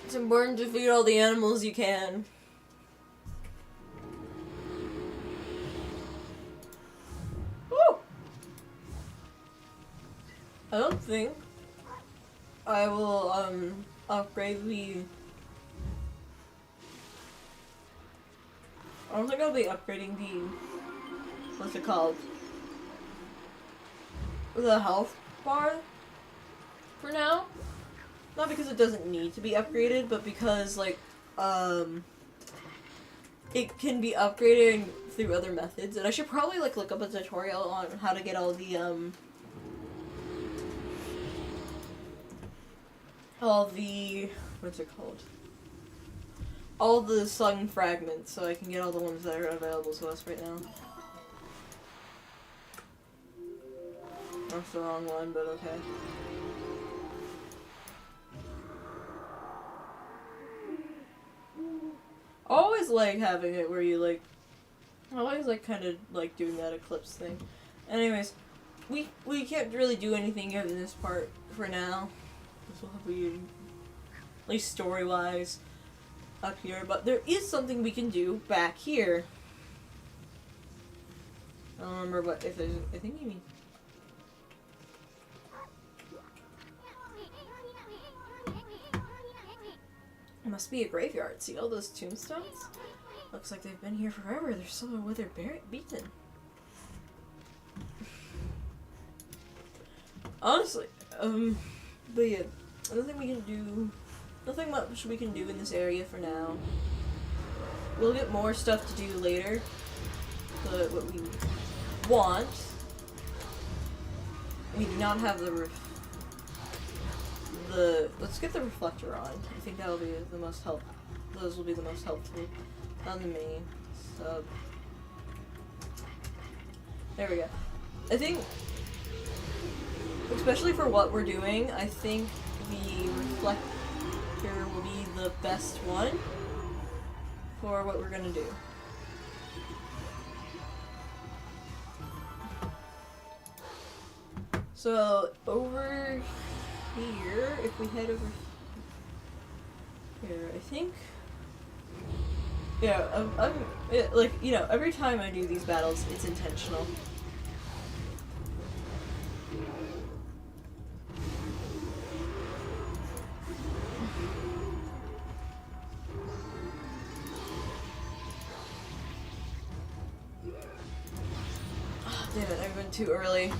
It's important to feed all the animals you can. Woo! I don't think I will, upgrade the... I don't think I'll be upgrading the... What's it called? The health bar for now. Not because it doesn't need to be upgraded, but because, like, it can be upgraded through other methods. And I should probably, like, look up a tutorial on how to get all the, what's it called? All the sun fragments, so I can get all the ones that are available to us right now. That's the wrong one, but okay. I always like having it where you, like, I always like kind of like doing that eclipse thing. Anyways, we can't really do anything in this part for now. This will be, at least story-wise, up here. But there is something we can do back here. I don't remember what, if there's, I think you mean... It must be a graveyard. See all those tombstones? Looks like they've been here forever. They're still where they're beaten. Honestly, but yeah, nothing much we can do in this area for now. We'll get more stuff to do later, but what we want, we do not have let's get the reflector on. I think that'll be the most helpful. Those will be the most helpful on the main sub. There we go. I think, especially for what we're doing, I think the reflector will be the best one for what we're gonna do. So, over here, if we head over here, I think, yeah, like, you know, every time I do these battles, it's intentional. Oh, damn it, I went too early.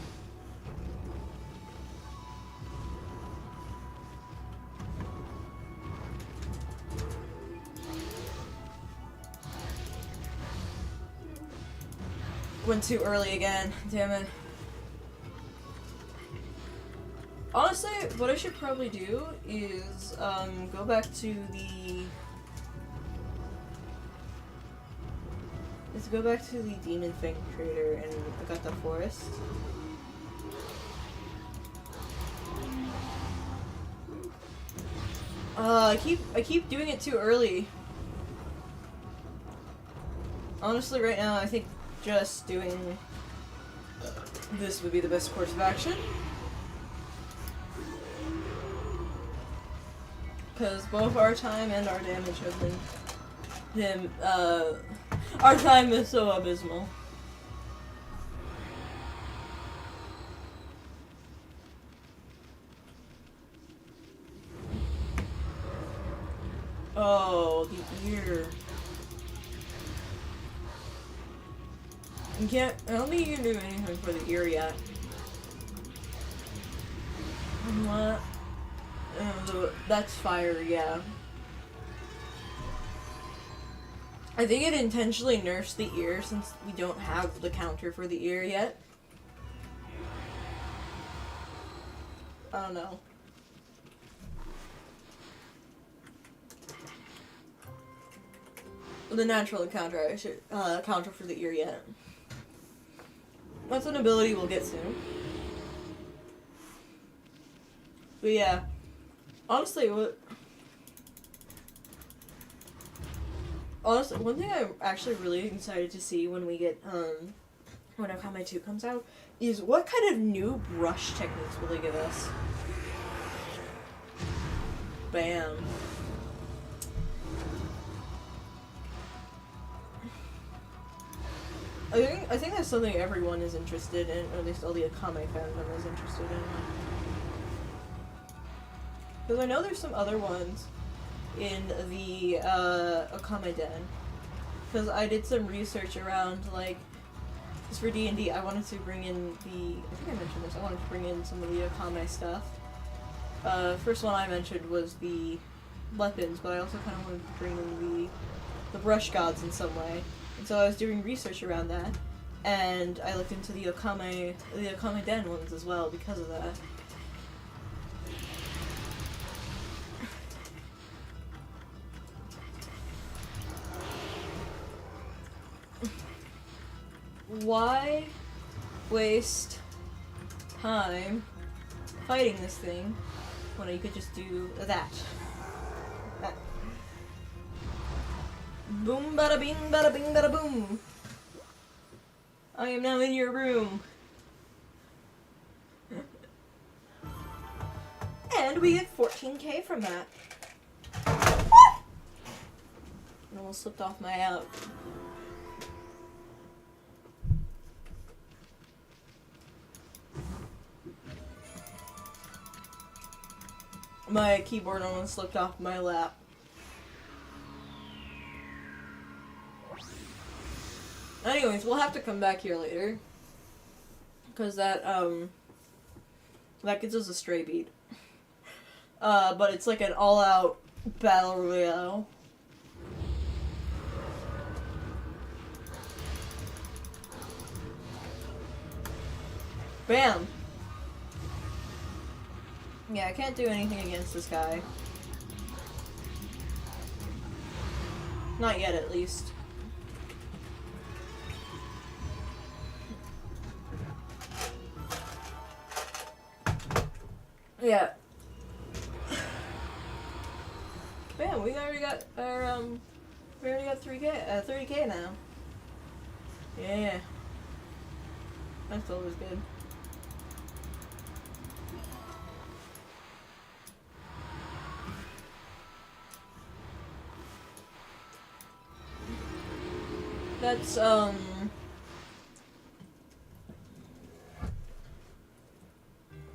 Went too early again. Damn it. Honestly, what I should probably do is go back to the Demon Fang Trader and Agata Forest. I keep doing it too early. Honestly, right now I think just doing this would be the best course of action. Because both our time and our damage have been our time is so abysmal. Oh, the ear. You can't, I don't think you can do anything for the ear yet. What? That's fire, yeah. I think it intentionally nerfs the ear since we don't have the counter for the ear yet. I don't know. The natural encounter, I should counter for the ear yet. That's an ability we'll get soon. But yeah, honestly, one thing I'm actually really excited to see when we get when Okami 2 comes out is what kind of new brush techniques will they give us? Bam. I think that's something everyone is interested in, or at least all the Okami fandom is interested in. Because I know there's some other ones in the Okami Den. Because I did some research around, like, because for D&D I wanted to bring in I think I mentioned this, I wanted to bring in some of the Okami stuff. First one I mentioned was the weapons, but I also kind of wanted to bring in the brush gods in some way. And so I was doing research around that, and I looked into the Okami Den ones as well because of that. Why waste time fighting this thing when you could just do that? Boom, bada bing, bada boom. I am now in your room. And we get 14k from that. It almost slipped off my out. My keyboard almost slipped off my lap. Anyways, we'll have to come back here later. Because that gives us a stray beat. But it's like an all-out battle royale. Bam! Yeah, I can't do anything against this guy. Not yet, at least. Yeah. Bam, we already got our, we already got 30k now. Yeah. That's always good.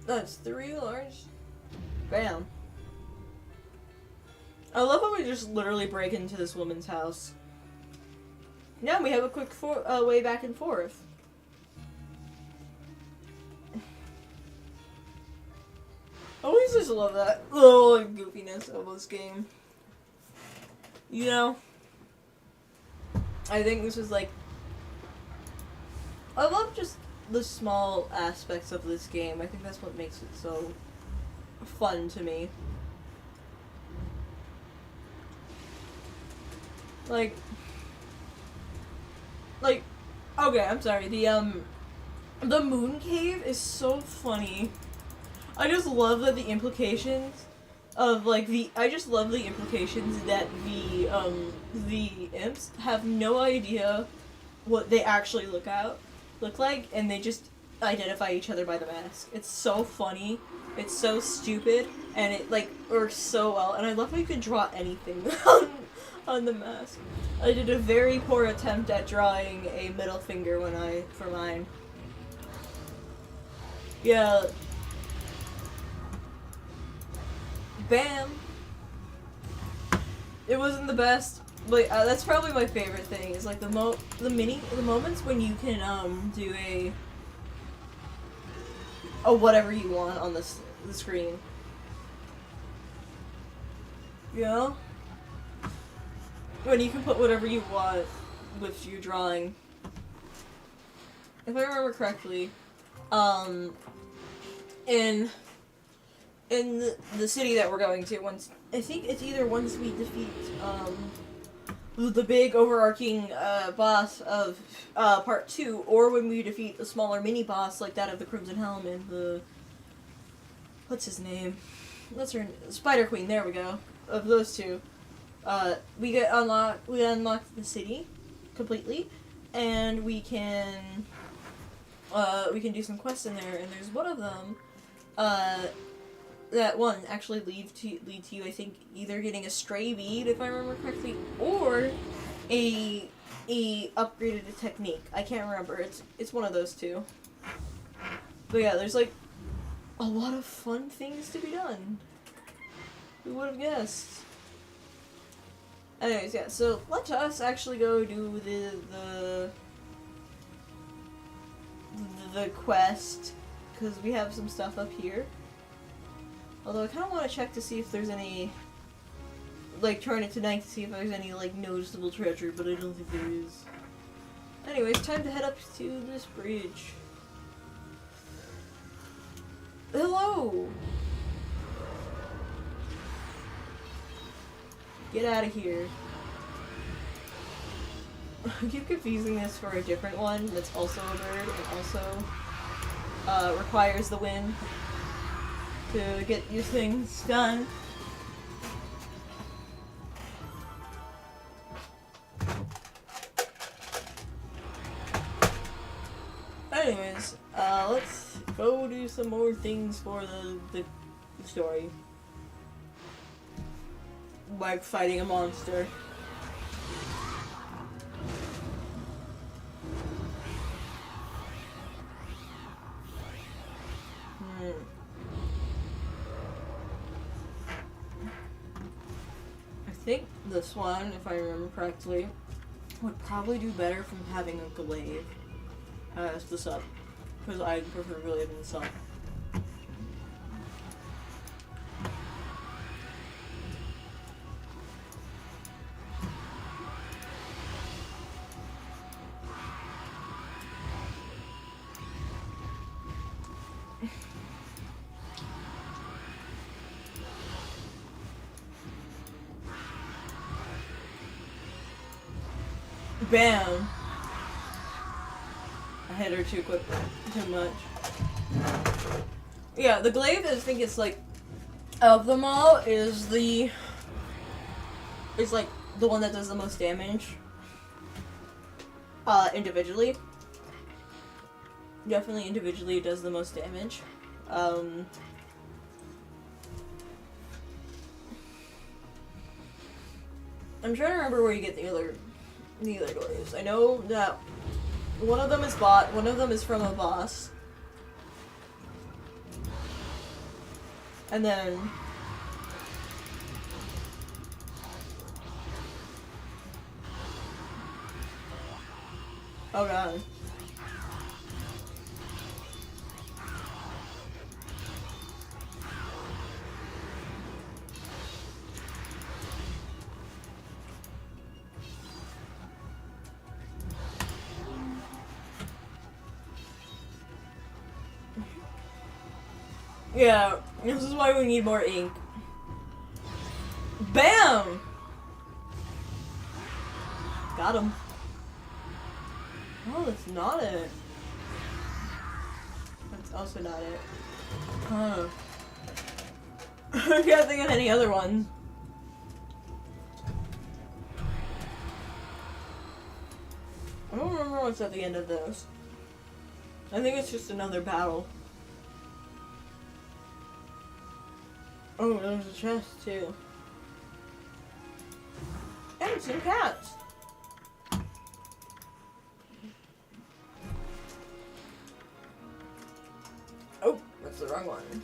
That's 3 large. Bam. I love how we just literally break into this woman's house. Now we have a quick way back and forth. I always just love that little goofiness of this game. You know? I think this is like... I love just the small aspects of this game. I think that's what makes it so fun to me. Like, okay, I'm sorry, the moon cave is so funny. I just love that the implications of, like, I just love the implications that the imps have no idea what they actually look like, and they just identify each other by the mask. It's so funny. It's so stupid, and it like works so well. And I love how you can draw anything on the mask. I did a very poor attempt at drawing a middle finger for mine. Yeah. Bam. It wasn't the best, but that's probably my favorite thing. Is like the moments when you can do a whatever you want on the screen. You know? When you can put whatever you want with your drawing. If I remember correctly, in the city that we're going to, I think it's either once we defeat the big overarching boss of Part 2, or when we defeat a smaller mini boss like that of the Crimson Helm and the what's his name? Spider Queen. There we go. Of those two, we unlock the city completely, and we can do some quests in there. And there's one of them. That one actually leads to you, I think, either getting a stray bead, if I remember correctly, or a upgraded technique. I can't remember. It's one of those two. But yeah, there's like a lot of fun things to be done. Who would have guessed? Anyways, yeah. So let us actually go do the quest, because we have some stuff up here. Although I kind of want to check to see if there's any, like, turn it to night to see if there's any, like, noticeable treasure, but I don't think there is. Anyways, time to head up to this bridge. Hello! Get out of here. I keep confusing this for a different one that's also a bird and also requires the wind to get your things done. Anyways, let's go do some more things for the story. Like fighting a monster. I think this one, if I remember correctly, would probably do better from having a glaive as the sub, because I prefer glaive than sub. Bam! I hit her too quick, too much. Yeah, the glaive, I think it's like, of them all, is like the one that does the most damage. Individually. Definitely individually it does the most damage. I'm trying to remember where you get the other glaives. I know that one of them is bought, one of them is from a boss. And then oh god. Yeah, this is why we need more ink. Bam! Got him. Oh, that's not it. That's also not it. Huh. I can't think of any other one. I don't remember what's at the end of this. I think it's just another battle. Oh, there's a chest too. And some cats. Oh, that's the wrong one.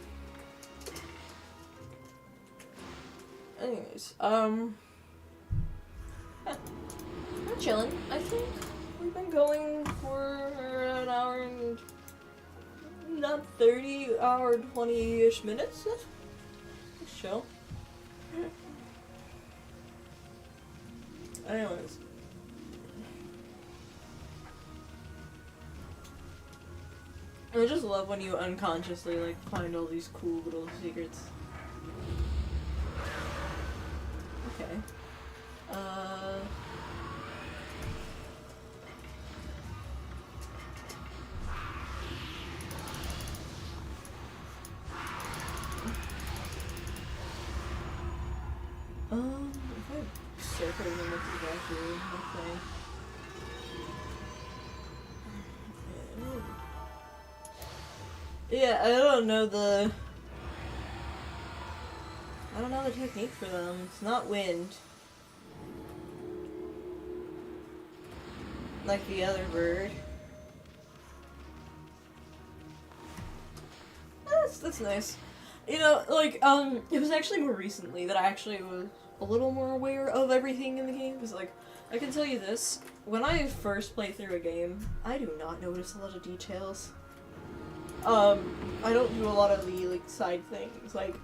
Anyways, yeah, we're chilling. I think we've been going for an hour and not 30, hour 20-ish minutes. Let's chill. Anyways. I just love when you unconsciously, like, find all these cool little secrets. Okay. If I circle them with the actually, okay. Yeah, I don't know the technique for them. It's not wind. Like the other bird. That's nice. You know, like, it was actually more recently that I actually was a little more aware of everything in the game. Because, like, I can tell you this. When I first play through a game, I do not notice a lot of details. I don't do a lot of the, like, side things. Like,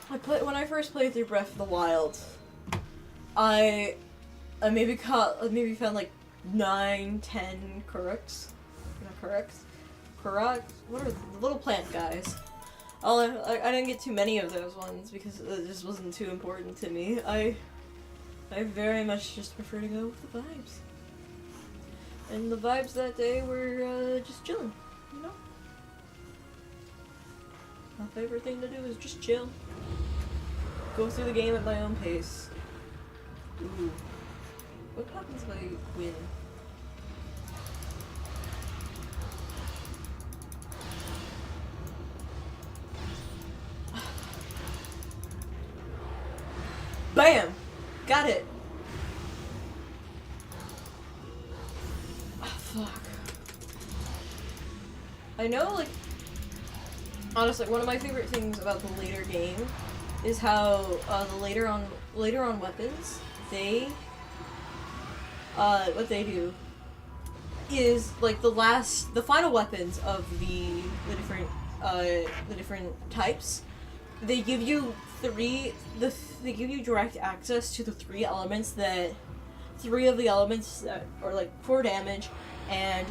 when I first played through Breath of the Wild, I maybe found, like, 9, 10 Koroks. Not Koroks. Korok? What are the little plant guys? I didn't get too many of those ones because it just wasn't too important to me. I very much just prefer to go with the vibes. And the vibes that day were just chilling, you know? My favorite thing to do is just chill. Go through the game at my own pace. Ooh. What happens if I win? Bam! Got it! Oh, fuck. I know, like, honestly, one of my favorite things about the later game is how, the later on weapons, what they do is, like, the final weapons of the different types, they give you they give you direct access to the three of the elements that are like 4 damage and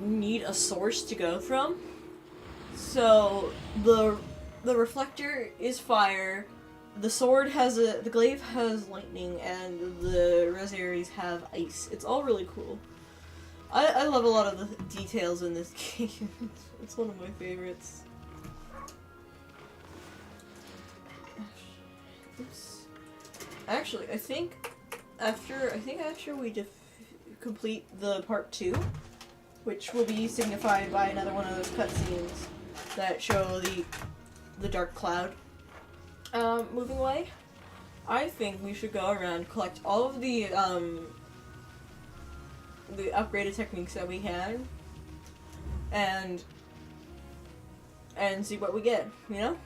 need a source to go from. So the reflector is fire, the glaive has lightning, and the rosaries have ice. It's all really cool. I love a lot of the details in this game. It's one of my favorites. Oops. Actually, I think after we complete the part 2, which will be signified by another one of those cutscenes that show the dark cloud moving away, I think we should go around, collect all of the upgraded techniques that we had, and see what we get, you know?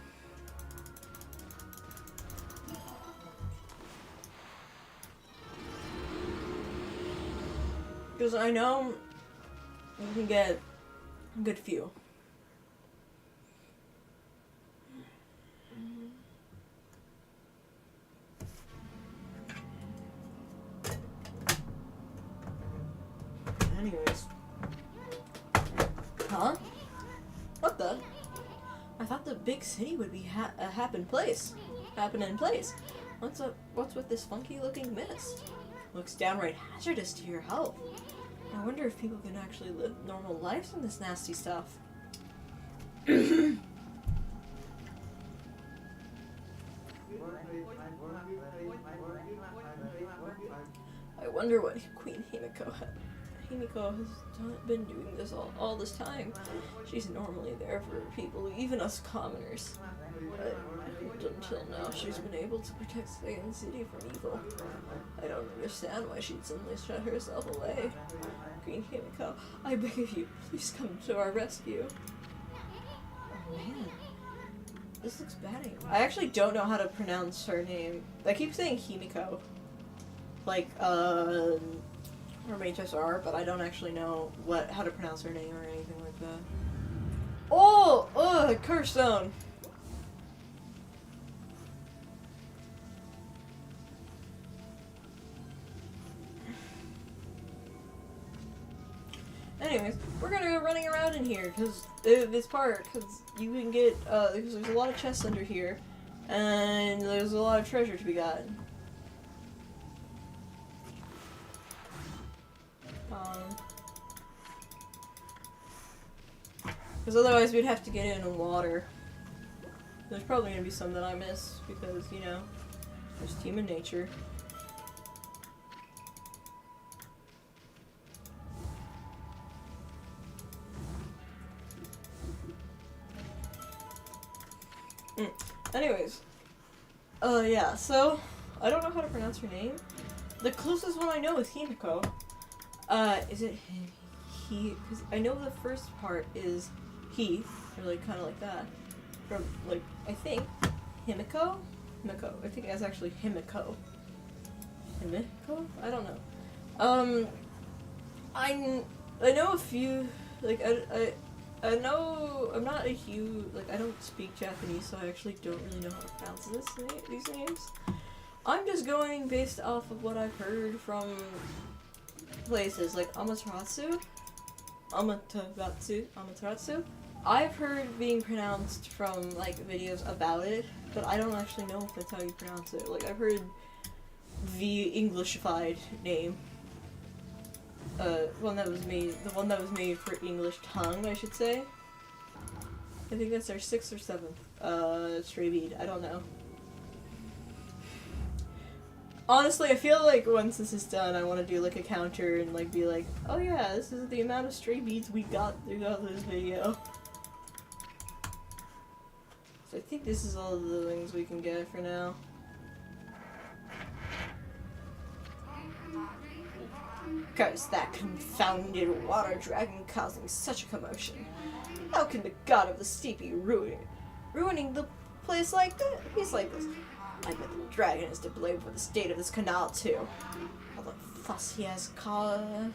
Because I know you can get a good few. Anyways. Huh? What the? I thought the big city would be happen in place. What's with this funky looking mist? Looks downright hazardous to your health. I wonder if people can actually live normal lives in this nasty stuff. I wonder what Queen Himiko has been doing this all this time. She's normally there for people, even us commoners. But until now, she's been able to protect Saiyan City from evil. I don't understand why she'd suddenly shut herself away. Queen Himiko, I beg of you, please come to our rescue. Oh man. This looks bad. I actually don't know how to pronounce her name. I keep saying Himiko. Like, her mages are, but I don't actually know how to pronounce her name or anything like that. Oh! Ugh! Curse Zone! Anyways, we're gonna go running around in here, because this part, because you can get, because there's a lot of chests under here, and there's a lot of treasure to be gotten. Because otherwise we'd have to get in water. There's probably gonna be some that I miss, because, you know, there's human nature. Anyways, yeah, so, I don't know how to pronounce her name. The closest one I know is Himiko. Is it he? Because I know the first part is he, or like, kind of like that. From, like, I think, Himiko? Himiko. I think it's actually Himiko. Himiko? I don't know. I know a few, like, I know, I'm not a huge, like, I don't speak Japanese, so I actually don't really know how to pronounce these names. I'm just going based off of what I've heard from places like Amaterasu. I've heard being pronounced from, like, videos about it, but I don't actually know if that's how you pronounce it. Like, I've heard the Englishified name. The one that was made for English tongue, I should say. I think that's our 6th or 7th, stray bead, I don't know. Honestly, I feel like once this is done, I want to do, like, a counter and, like, be like, oh yeah, this is the amount of stray beads we got throughout this video. So I think this is all of the things we can get for now. Curse that confounded water dragon causing such a commotion. How can the god of the steep be ruining the place like that? He's like this. I bet the dragon is to blame for the state of this canal too. All the fuss he has caused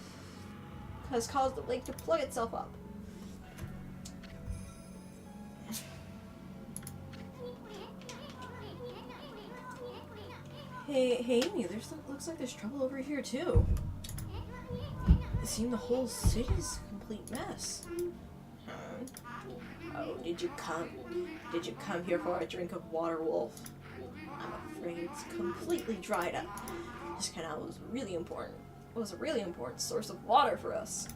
the lake to plug itself up. Hey Amy, looks like there's trouble over here too. It seemed the whole city's a complete mess. Oh, did you come here for a drink of water, Wolf? I'm afraid it's completely dried up. This canal was a really important source of water for us.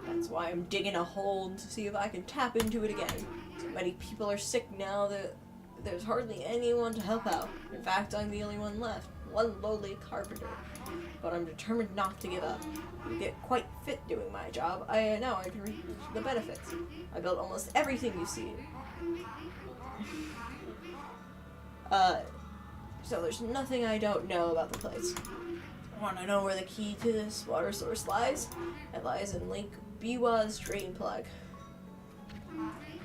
That's why I'm digging a hole to see if I can tap into it again. So many people are sick now that there's hardly anyone to help out. In fact, I'm the only one left. One lowly carpenter. But I'm determined not to give up. I get quite fit doing my job. Now I can reap the benefits. I built almost everything you see. So there's nothing I don't know about the place. Want to know where the key to this water source lies? It lies in Lake Biwa's drain plug.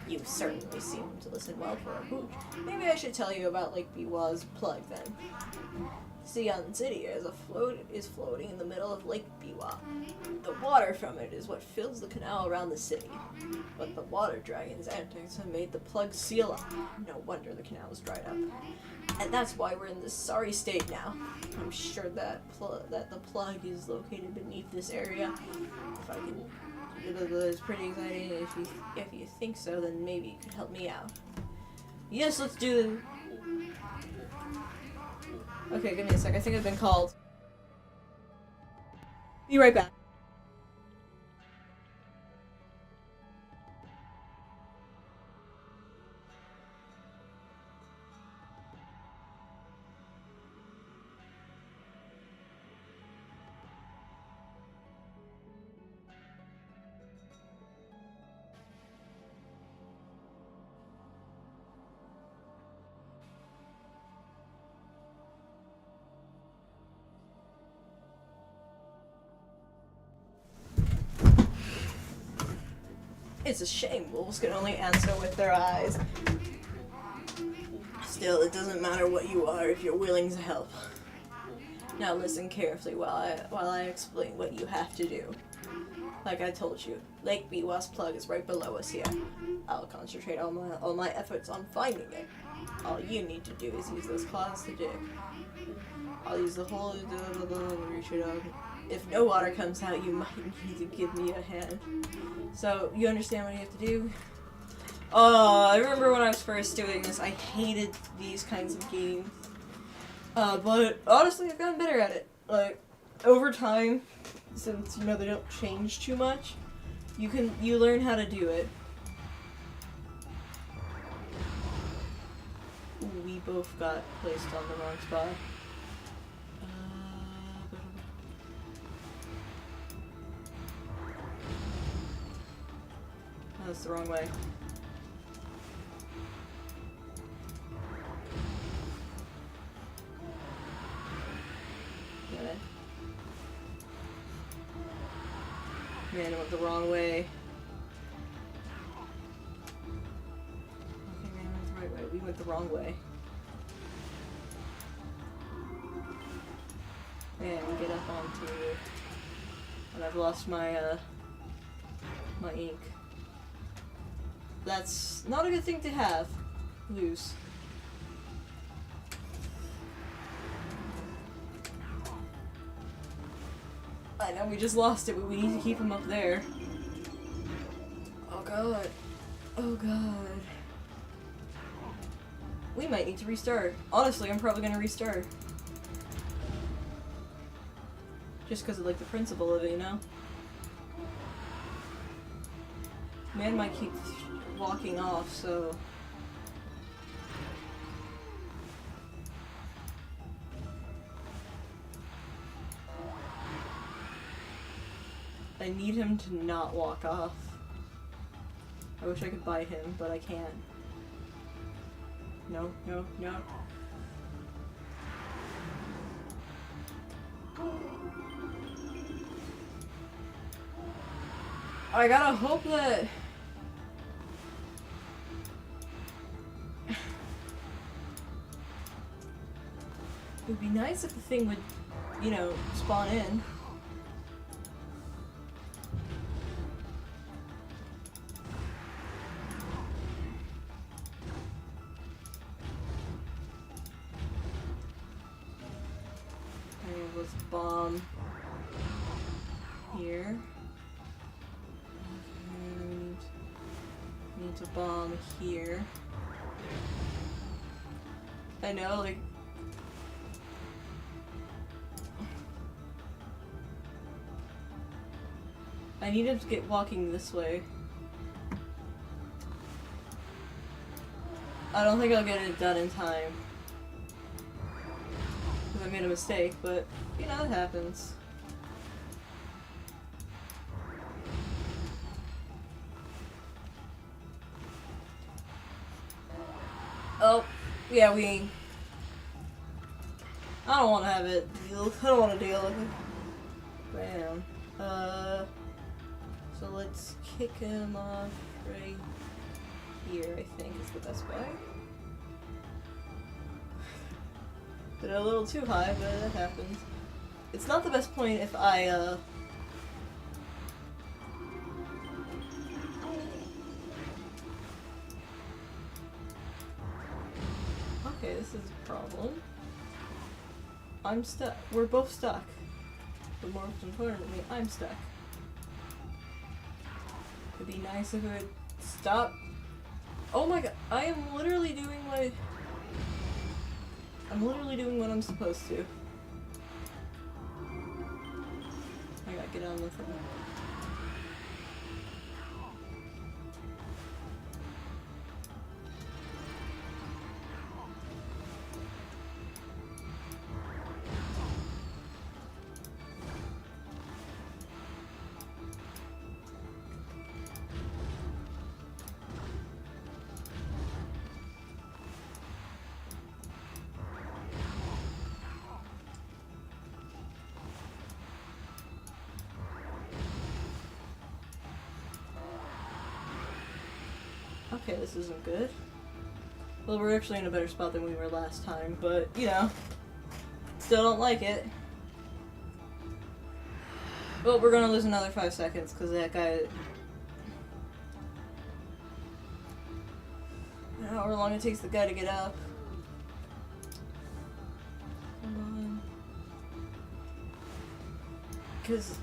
You certainly seem to listen well for a hoot. Maybe I should tell you about Lake Biwa's plug then. Saiyan City is floating in the middle of Lake Biwa. The water from it is what fills the canal around the city. But the water dragon's antics have made the plug seal up. No wonder the canal is dried up. And that's why we're in this sorry state now. I'm sure that the plug is located beneath this area. If I can, it's pretty exciting. If you think so, then maybe you could help me out. Yes, let's do it. Okay, give me a sec. I think I've been called. Be right back. It's a shame wolves can only answer with their eyes. Still, it doesn't matter what you are if you're willing to help. Now listen carefully while I explain what you have to do. Like I told you, Lake Biwa's plug is right below us here. I'll concentrate all my efforts on finding it. All you need to do is use those claws to dig. I'll use the hole to reach it up. If no water comes out, you might need to give me a hand. So, you understand what you have to do? Oh, I remember when I was first doing this, I hated these kinds of games. But honestly, I've gotten better at it. Like, over time, since, you know, they don't change too much, you learn how to do it. Ooh, we both got placed on the wrong spot. That's the wrong way. Get it? Man, I went the wrong way. Okay, man, I went the right way. We went the wrong way. Man, get up onto... And I've lost my, my ink. That's not a good thing to have. Lose. I know we just lost it, but we need to keep him up there. Oh god. Oh god. We might need to restart. Honestly, I'm probably gonna restart. Just because of, like, the principle of it, you know? Man might keep walking off, so... I need him to not walk off. I wish I could buy him, but I can't. No, no, no. I gotta hope that... It would be nice if the thing would, you know, spawn in. Okay, let's bomb here. And need to bomb here. I know, like... I need him to get walking this way. I don't think I'll get it done in time. Because I made a mistake, but, you know, it happens. Oh, yeah, we... I don't want to have it deal. I don't want to deal with it. Bam. So let's kick him off right here, I think is the best way. Did it a little too high, but that happens. It's not the best point if I, Okay, this is a problem. I'm stuck. We're both stuck. But more importantly, I'm stuck. It'd be nice if it would stop. Oh my god, I am literally doing my... I'm literally doing what I'm supposed to. I gotta get on with it. Okay, this isn't good. Well, we're actually in a better spot than we were last time, but, you know, still don't like it. Well, we're gonna lose another 5 seconds, because that guy... I don't know how long it takes the guy to get up. Come on. Because...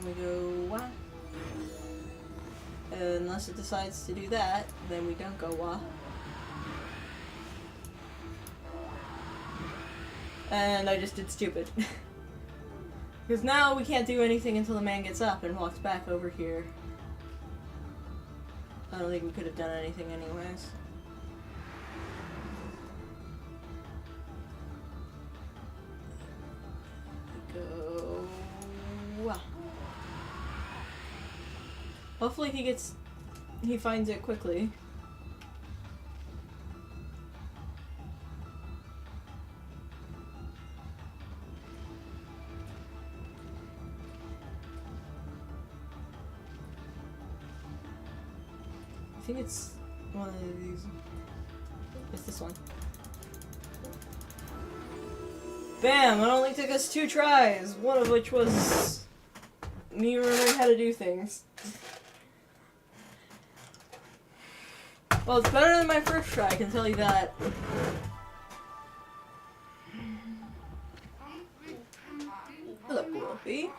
we go wah. Unless it decides to do that, then we don't go wah. And I just did stupid. Because now we can't do anything until the man gets up and walks back over here. I don't think we could have done anything anyways. Go wah. Hopefully he finds it quickly. I think it's one of these. It's this one. Bam! It only took us 2 tries, one of which was me remembering how to do things. Well, it's better than my first try, I can tell you that. Look, Wolfie.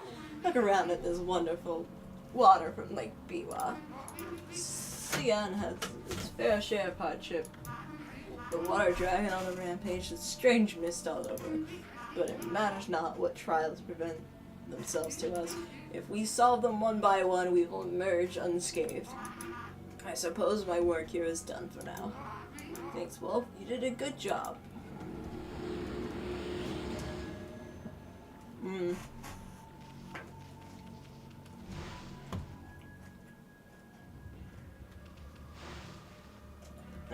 Look around at this wonderful water from Lake Biwa. Xi'an has its fair share of hardship. The water dragon on the rampage with strange mist all over. But it matters not what trials prevent themselves to us. If we solve them one by one, we will emerge unscathed. I suppose my work here is done for now. Thanks, Wolf. You did a good job.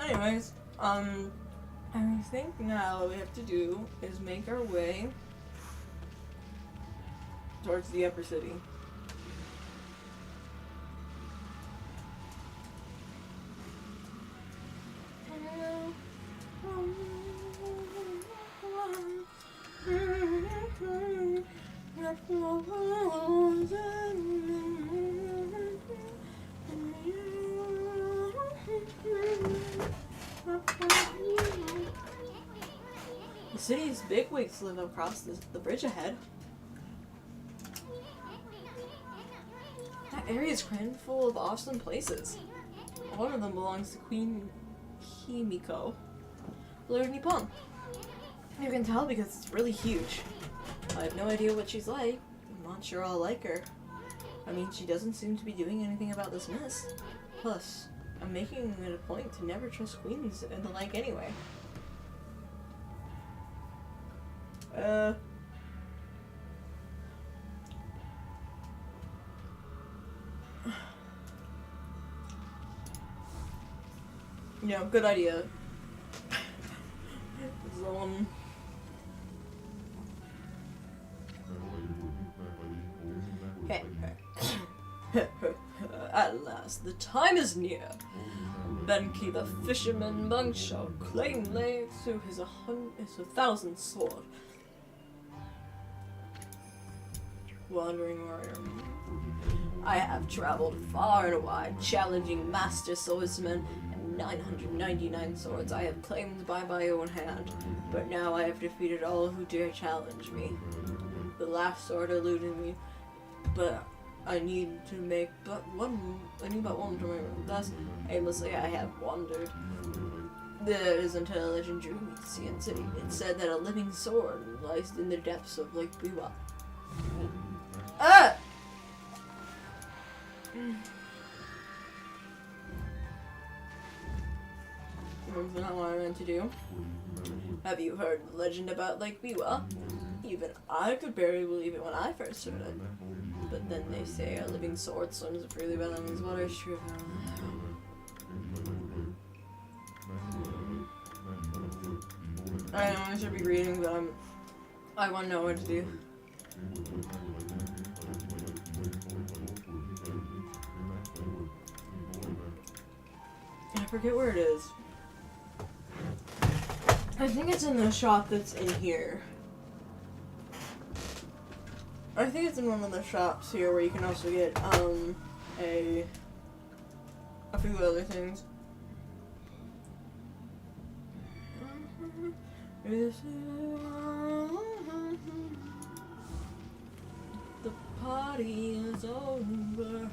Anyways, I think now what we have to do is make our way towards the upper city. The city's bigwigs live across the bridge ahead. That area is crammed full of awesome places. One of them belongs to Queen Himiko, ruler of Nippon. You can tell because it's really huge. I have no idea what she's like. I'm not sure I'll like her. I mean, she doesn't seem to be doing anything about this mess. Plus, I'm making it a point to never trust queens and the like anyway. Yeah, good idea. At last, the time is near. Benki the fisherman monk shall claim lay through his 1,000 sword. Wandering warrior. I have traveled far and wide, challenging master swordsmen, and 999 swords I have claimed by my own hand. But now I have defeated all who dare challenge me. The last sword eluded me, but I need but one to remember. Thus, aimlessly I have wandered. There is until a legend drew me to Xi'an City. It said that a living sword lies in the depths of Lake Biwa. Ah! That's not what I meant to do. Have you heard the legend about Lake Biwa? Even I could barely believe it when I first heard it. But then they say a living sword swims freely by these waters. True. I know I should be reading, but I want to know what to do. I forget where it is. I think it's in the shop that's in here. I think it's in one of the shops here where you can also get a few other things. The party is over.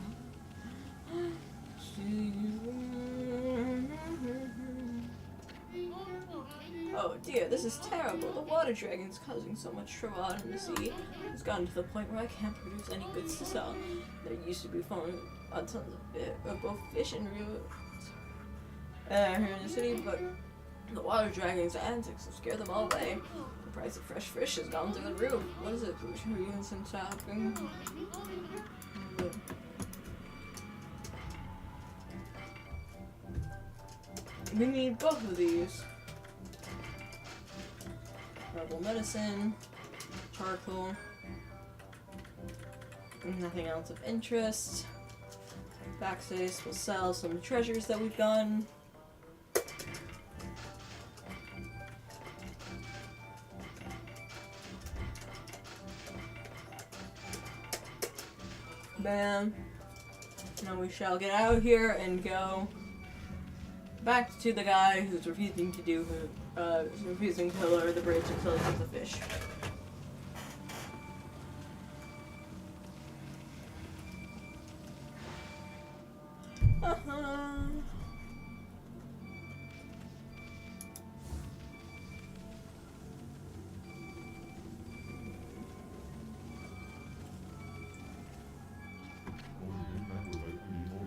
Oh dear, this is terrible. The water dragon's causing so much trouble out in the sea. It's gotten to the point where I can't produce any goods to sell. There used to be farming on tons of both fish and real here in the city, but the water dragon's antics have scared them all away. The price of fresh fish has gone through the roof. What is it? Food ingredients and shopping. We need both of these. Herbal medicine, charcoal, nothing else of interest. Backspace will sell some treasures that we've done. Bam. Now we shall get out of here and go back to the guy who's refusing to do refusing to lower the bridge until he gets the fish.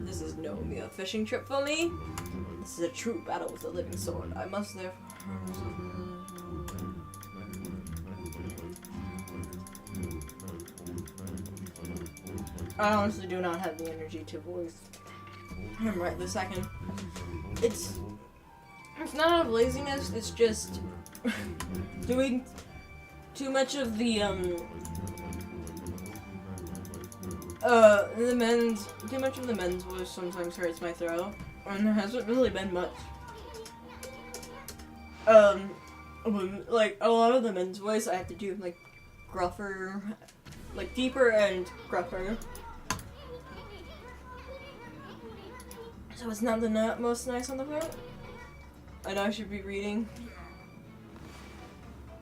This is no mere fishing trip for me. This is a true battle with a living sword. I must therefore... I honestly do not have the energy to voice him right this second. It's not out of laziness, it's just doing too much of the men's voice sometimes hurts my throat. And there hasn't really been much. Like, a lot of the men's voice I have to do, like, gruffer, like, deeper and gruffer. So it's not the most nice on the throat. I know I should be reading.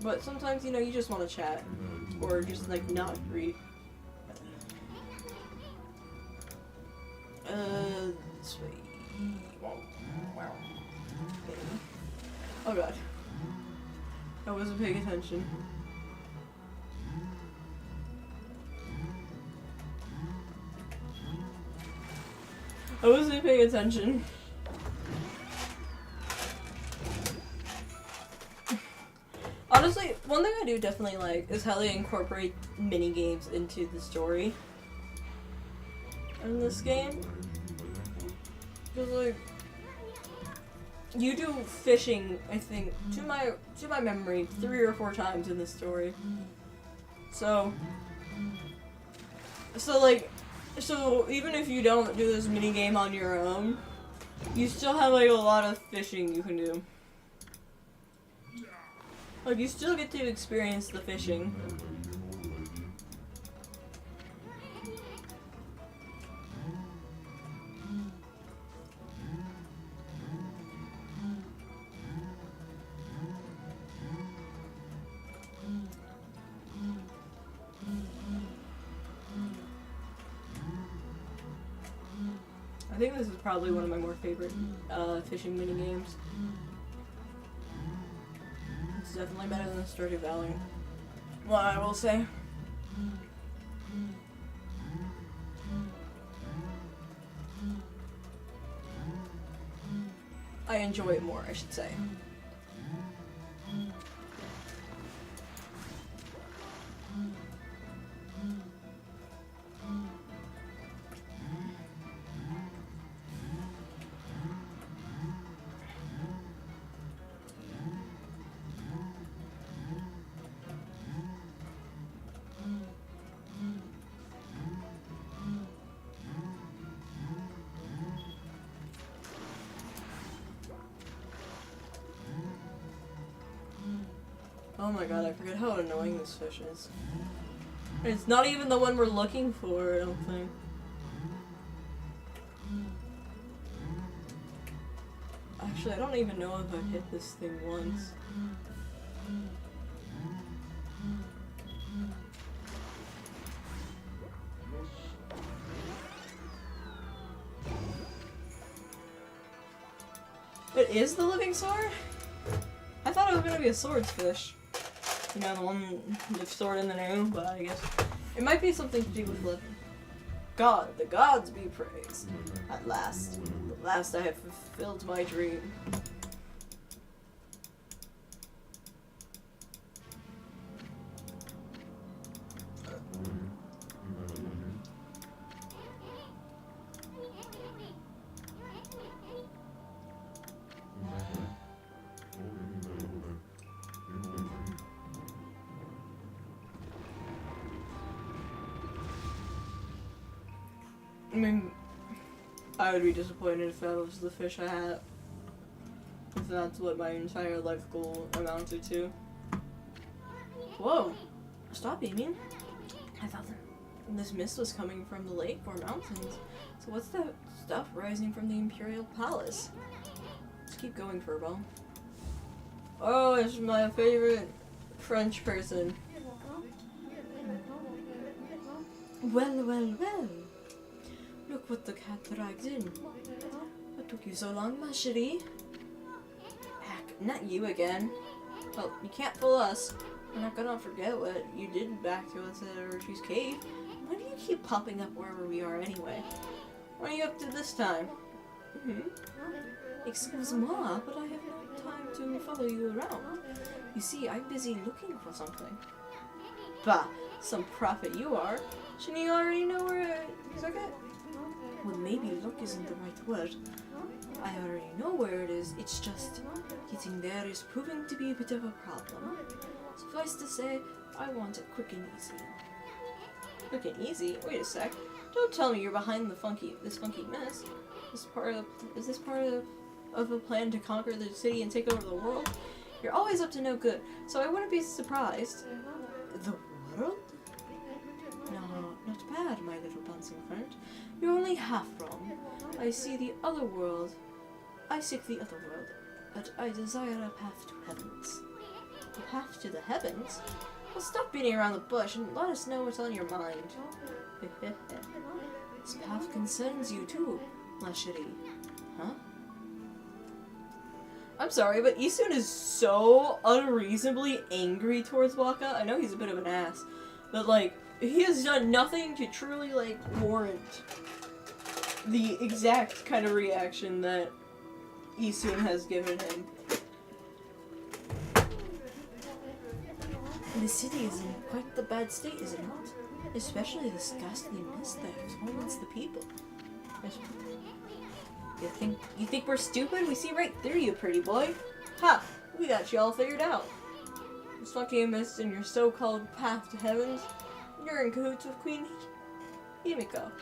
But sometimes, you know, you just want to chat. Or just, like, not read. This way. Wow. Oh god. I wasn't paying attention. I wasn't paying attention. Honestly, one thing I do definitely like is how they incorporate mini games into the story in this game. Because, like, you do fishing, I think, to my memory, 3 or 4 times in this story. So even if you don't do this mini game on your own, you still have, like, a lot of fishing you can do. Like, you still get to experience the fishing. I think this is probably one of my more favorite fishing mini games. It's definitely better than Stardew Valley. Well, I will say. I enjoy it more, I should say. Oh my god, I forget how annoying this fish is. It's not even the one we're looking for, I don't think. Actually, I don't even know if I've hit this thing once. It is the living sword? I thought it was gonna be a swords fish. You know, the one with sword in the name, but I guess it might be something to do with living. God, the gods be praised. At last I have fulfilled my dream. I mean, I would be disappointed if that was the fish I had. If that's what my entire life goal amounted to. Whoa! Stop beaming. I thought that this mist was coming from the lake or mountains. So what's that stuff rising from the Imperial Palace? Let's keep going, Furball. Oh, it's my favorite French person. Well. Look what the cat dragged in. What took you so long, ma chérie? Heck, not you again. Well, you can't fool us. We're not gonna forget what you did back to us at Archie's cave. Why do you keep popping up wherever we are anyway? What are you up to this time? Excuse-moi, but I have no time to follow you around. You see, I'm busy looking for something. Bah, some prophet you are. Shouldn't you already know where he's at? Well, maybe look isn't the right word. I already know where it is, it's just getting there is proving to be a bit of a problem. Suffice to say, I want it quick and easy. Quick and easy? Wait a sec. Don't tell me you're behind this funky mess. Is this part of a plan to conquer the city and take over the world? You're always up to no good, so I wouldn't be surprised. The world? No, not bad, my little bouncing friend. You're only half wrong. I seek the other world, but I desire a path to heavens. A path to the heavens? Well, stop beating around the bush and let us know what's on your mind. This path concerns you too, ma chérie. Huh? I'm sorry, but Isun is so unreasonably angry towards Waka. I know he's a bit of an ass, but like, he has done nothing to truly, like, warrant the exact kind of reaction that Isun has given him. The city is in quite the bad state, is it not? Especially the ghastly mist that torments the people. You think we're stupid? We see right through you, pretty boy. Ha! We got you all figured out. This funky mist in your so-called path to heavens. You're in cahoots with Queen Himiko.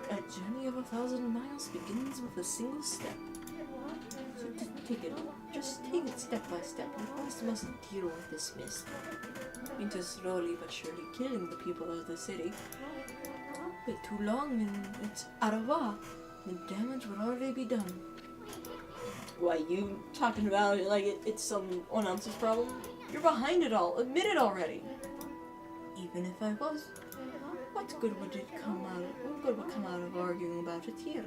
A journey of 1,000 miles begins with a single step. So just take it step by step. You first must deal with this mist. Into slowly but surely killing the people of the city. Wait too long and it's Arava. The damage would already be done. Why, you talking about it like it's someone else's problem? You're behind it all. Admit it already. Even if I was, what good would come out of arguing about it here?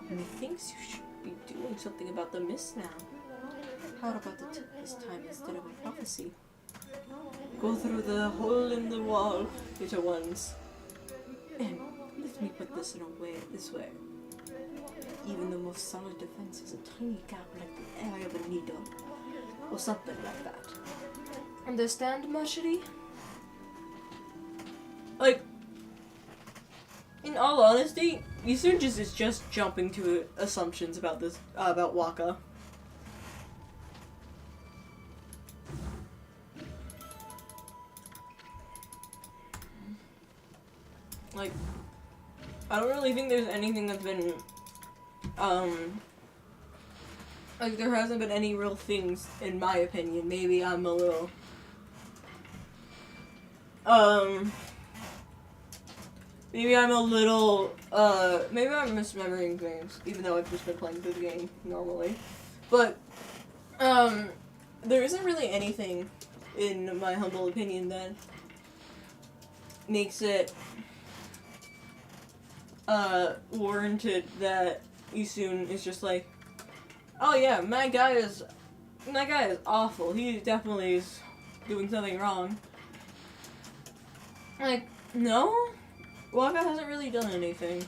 Methinks you should be doing something about the mist now. How about this time instead of a prophecy? Go through the hole in the wall, little ones. And let me put this this way. Even the most solid defense has a tiny gap like the eye of a needle. Or something like that. Understand, ma chérie? Like, in all honesty, Isun is just jumping to assumptions about this, about Waka. Like, I don't really think there's anything that's been, Like, there hasn't been any real things, in my opinion. Maybe I'm a little, maybe I'm misremembering things, even though I've just been playing through the game normally. But, there isn't really anything, in my humble opinion, that makes it, warranted that Isun is just like, oh yeah, my guy is awful. He definitely is doing something wrong. Like, no? Waka hasn't really done anything.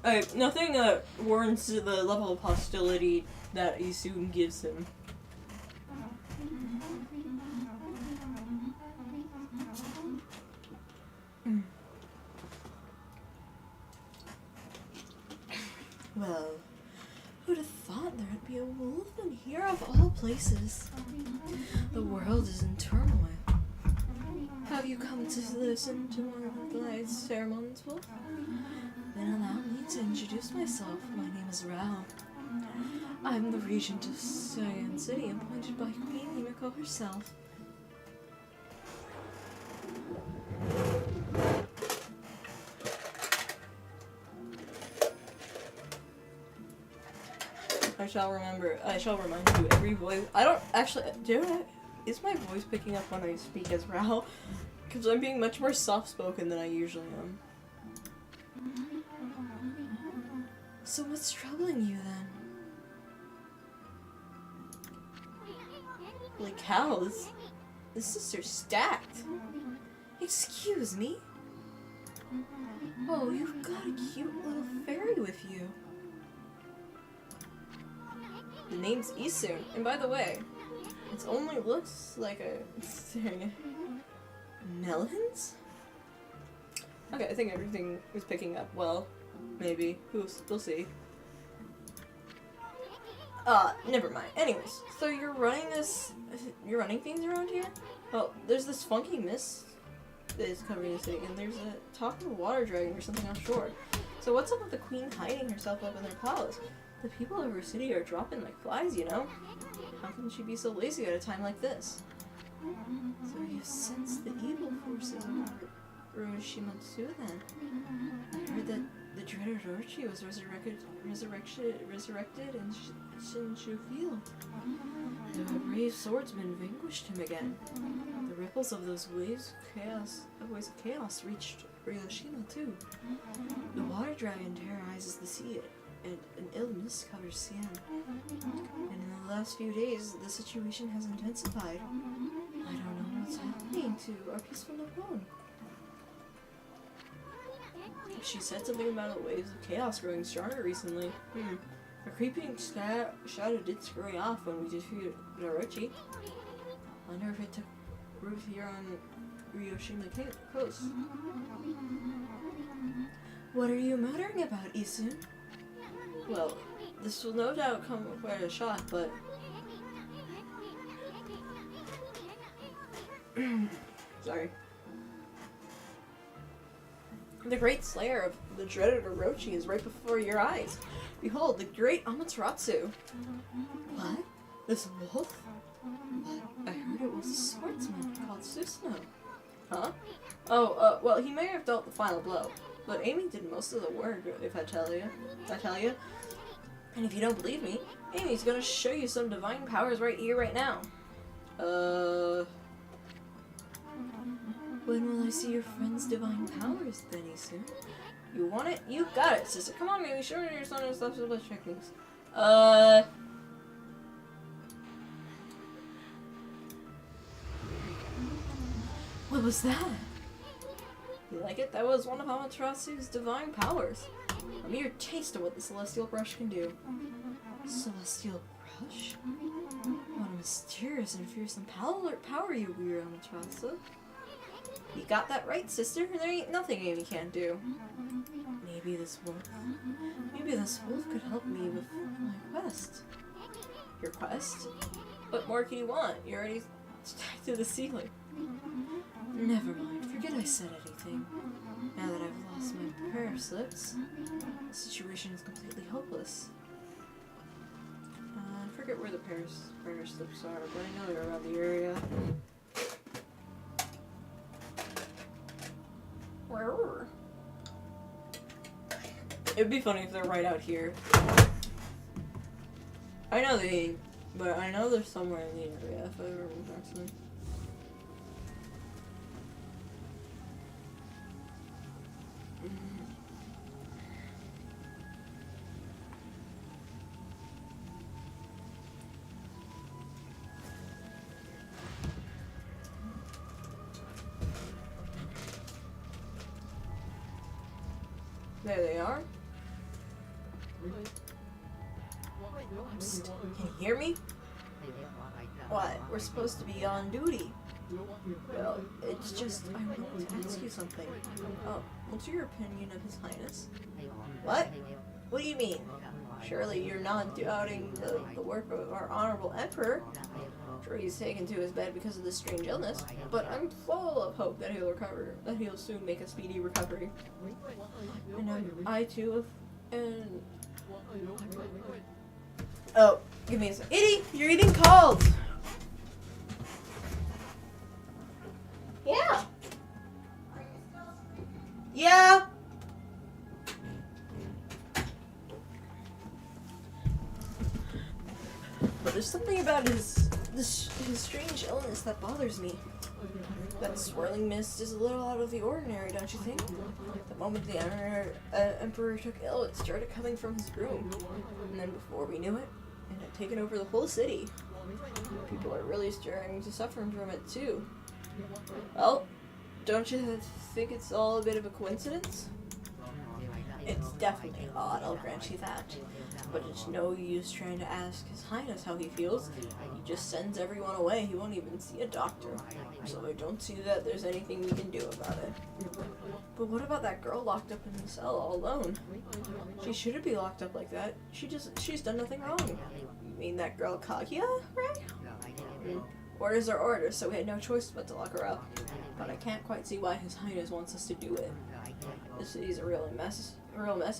Like, nothing that warrants the level of hostility that Isun gives him. Well, who'd have thought there'd be a wolf in here of all places? The world is in turmoil. Have you come to listen to one of the night's ceremonies, Wolf? Then allow me to introduce myself. My name is Rao. I'm the regent of Cyan City, appointed by Queen Himiko herself. I shall remind you every voice. I don't actually, is my voice picking up when I speak as Rao? Because I'm being much more soft-spoken than I usually am. So what's troubling you then? Holy cow, this sister's stacked. Excuse me? Oh, you've got a cute little fairy with you. The name's Isun, and by the way, it only looks like a melons? Okay, I think everything is picking up well. Maybe. We'll see. Never mind. Anyways, so you're running things around here? Well, there's this funky mist that is covering the city, and there's a talk of a water dragon or something offshore. So what's up with the queen hiding herself up in their palace? The people of her city are dropping like flies, you know? How can she be so lazy at a time like this? So you sense the evil forces of Roshimatsu then? I heard that the dreaded Orochi was resurrected in Shinshu Field. The brave swordsman vanquished him again. The ripples of those waves of chaos reached Ryoshima too. The water dragon terrorizes the sea, and an ill mist covers Sian. And in the last few days, the situation has intensified. I don't know what's happening to our peaceful Nihon. She said something about the waves of chaos growing stronger recently. A creeping shadow did scurry off when we defeated Orochi. Wonder if it took root here on Ryoshima coast. What are you muttering about, Isun? Well, this will no doubt come with quite a shock, but... Sorry. The great slayer of the dreaded Orochi is right before your eyes. Behold, the great Amaterasu. What? This wolf? What? I heard it was a swordsman called Susanoo. Huh? Oh, well, he may have dealt the final blow, but Amy did most of the work, if I tell you. And if you don't believe me, Amy's gonna show you some divine powers right here, right now. When will I see your friend's divine powers, then, Isun? You want it? You got it, sister. Come on, Amy, show me your son and stuff techniques. What was that? You like it? That was one of Amaterasu's divine powers. A mere taste of what the Celestial Brush can do. Celestial Brush? What a mysterious and fearsome power you wield, Amaterasu. You got that right, sister. There ain't nothing Amy can't do. Maybe this wolf could help me with my quest. Your quest? What more can you want? You're already stuck to the ceiling. Never mind. Forget I said anything. Now that I've lost my prayer slips, the situation is completely hopeless. I forget where the prayer slips are, but I know they're around the area. Where? It'd be funny if they're right out here. I know they ain't, but I know they're somewhere in the area if I remember correctly. There they are. Psst, can you hear me? What? We're supposed to be on duty. Well, it's just, I wanted to ask you something. Oh, what's your opinion of His Highness? What? What do you mean? Surely you're not doubting the work of our honorable emperor. Sure, he's taken to his bed because of this strange illness, but I'm full of hope that he'll recover, that he'll soon make a speedy recovery. And I too, and... Oh, give me a sec. Itty, you're getting called! Yeah! Yeah! But there's something about his strange illness that bothers me. That swirling mist is a little out of the ordinary, don't you think? The moment the emperor took ill, it started coming from his room. And then before we knew it, it had taken over the whole city. People are really starting to suffer from it too. Well, don't you think it's all a bit of a coincidence? It's definitely odd, I'll grant you that. But it's no use trying to ask His Highness how he feels. He just sends everyone away. He won't even see a doctor. So I don't see that there's anything we can do about it. But what about that girl locked up in the cell all alone? She shouldn't be locked up like that. She's done nothing wrong. You mean that girl Kaguya, right? Orders are orders, so we had no choice but to lock her up. But I can't quite see why His Highness wants us to do it. This city's a real mess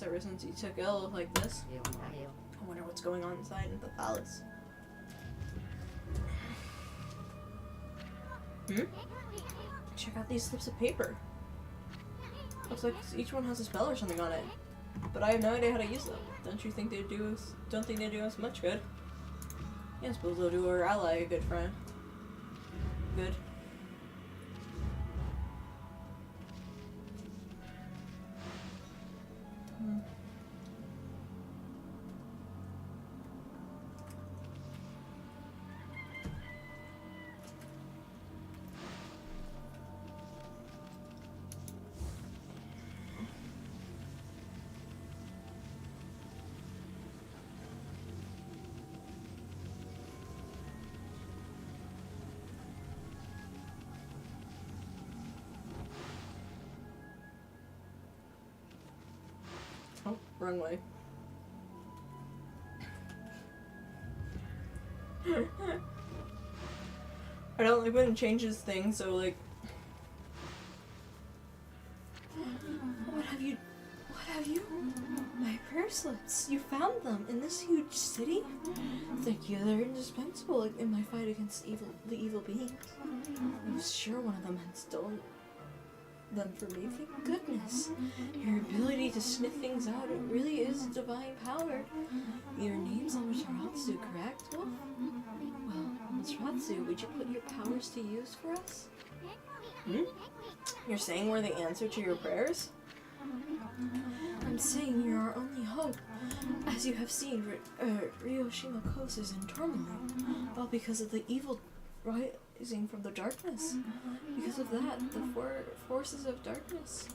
ever since he took ill like this. I wonder what's going on inside the palace. Check out these slips of paper. Looks like each one has a spell or something on it. But I have no idea how to use them. Don't think they do us much good. Yeah, I suppose they'll do our ally a good friend. Good. Oh, wrong way. I don't like when it changes things, so like... What have you? My prayer slips. You found them in this huge city? Thank you, they're indispensable in my fight against the evil beings. I was sure one of them had stolen them for me. Thank goodness. Your ability to sniff things out, it really is divine power. Your name's Amaterasu, correct? Well, Amaterasu, would you put your powers to use for us? You're saying we're the answer to your prayers? I'm saying you're our only hope. As you have seen, Ryoshima Coast is in turmoil, all because of the evil rising from the darkness. Because of that, the forces of darkness.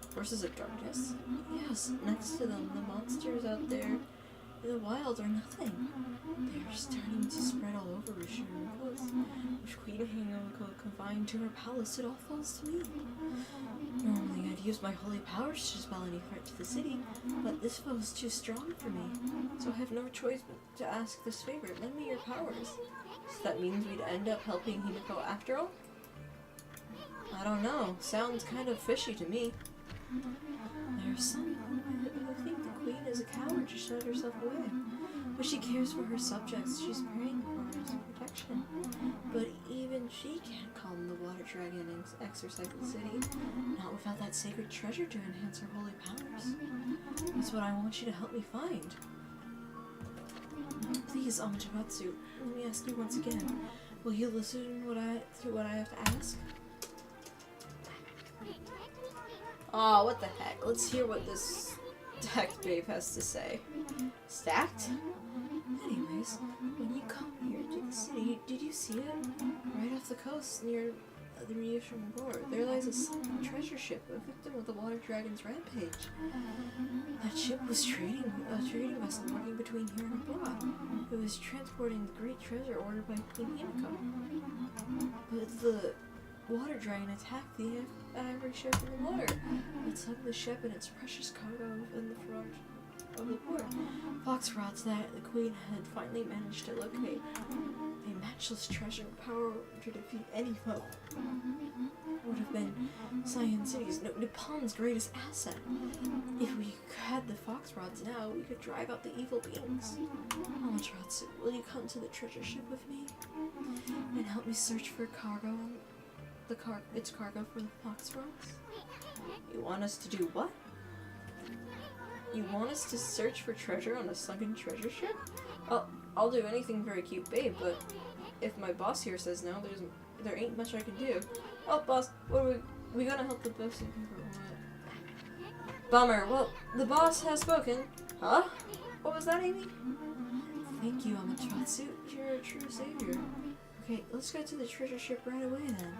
Forces of darkness? Yes, next to them, the monsters out there in the wild are nothing. They're starting to spread all over Ryoshima Coast, which Queen Hangoko confined to her palace. It all falls to me. Normally, I'd use my holy powers to dispel any threat to the city, but this foe is too strong for me, so I have no choice but to ask this favor. Lend me your powers. So that means we'd end up helping Himiko after all? I don't know. Sounds kind of fishy to me. There's some who think the queen is a coward to shut herself away. But she cares for her subjects. She's praying for his protection. But even she can't calm the water dragon and exorcise the city. Not without that sacred treasure to enhance her holy powers. That's what I want you to help me find. Please, Amaterasu, let me ask you once again. Will you listen to what I have to ask? Aw, what the heck. Let's hear what this stacked babe has to say. Stacked? Anyways, when you come here to the city, did you see it? Right off the coast near the Reunion Board, there lies a sunken treasure ship, a victim of the water dragon's rampage. That ship was a trading vessel working between here and abroad. It was transporting the great treasure ordered by Queen Himiko. But the water dragon attacked the ivory ship in the water. It sunk the ship and its precious cargo in the front of the port. Fox rods that the queen had finally managed to locate. A matchless treasure power to defeat any foe. Would have been Cyan City's, Nippon's greatest asset. If we had the fox rods now, we could drive out the evil beings. Amaterasu, will you come to the treasure ship with me? And help me search for cargo, its cargo for the fox rods? You want us to do what? You want us to search for treasure on a sunken treasure ship? I'll do anything for a cute babe, but if my boss here says no, there ain't much I can do. Oh, boss, what are we gonna help the boss if you what? Bummer. Well, the boss has spoken. Huh? What was that, Amy? Thank you, Amaterasu. You're a true savior. Okay, let's go to the treasure ship right away then.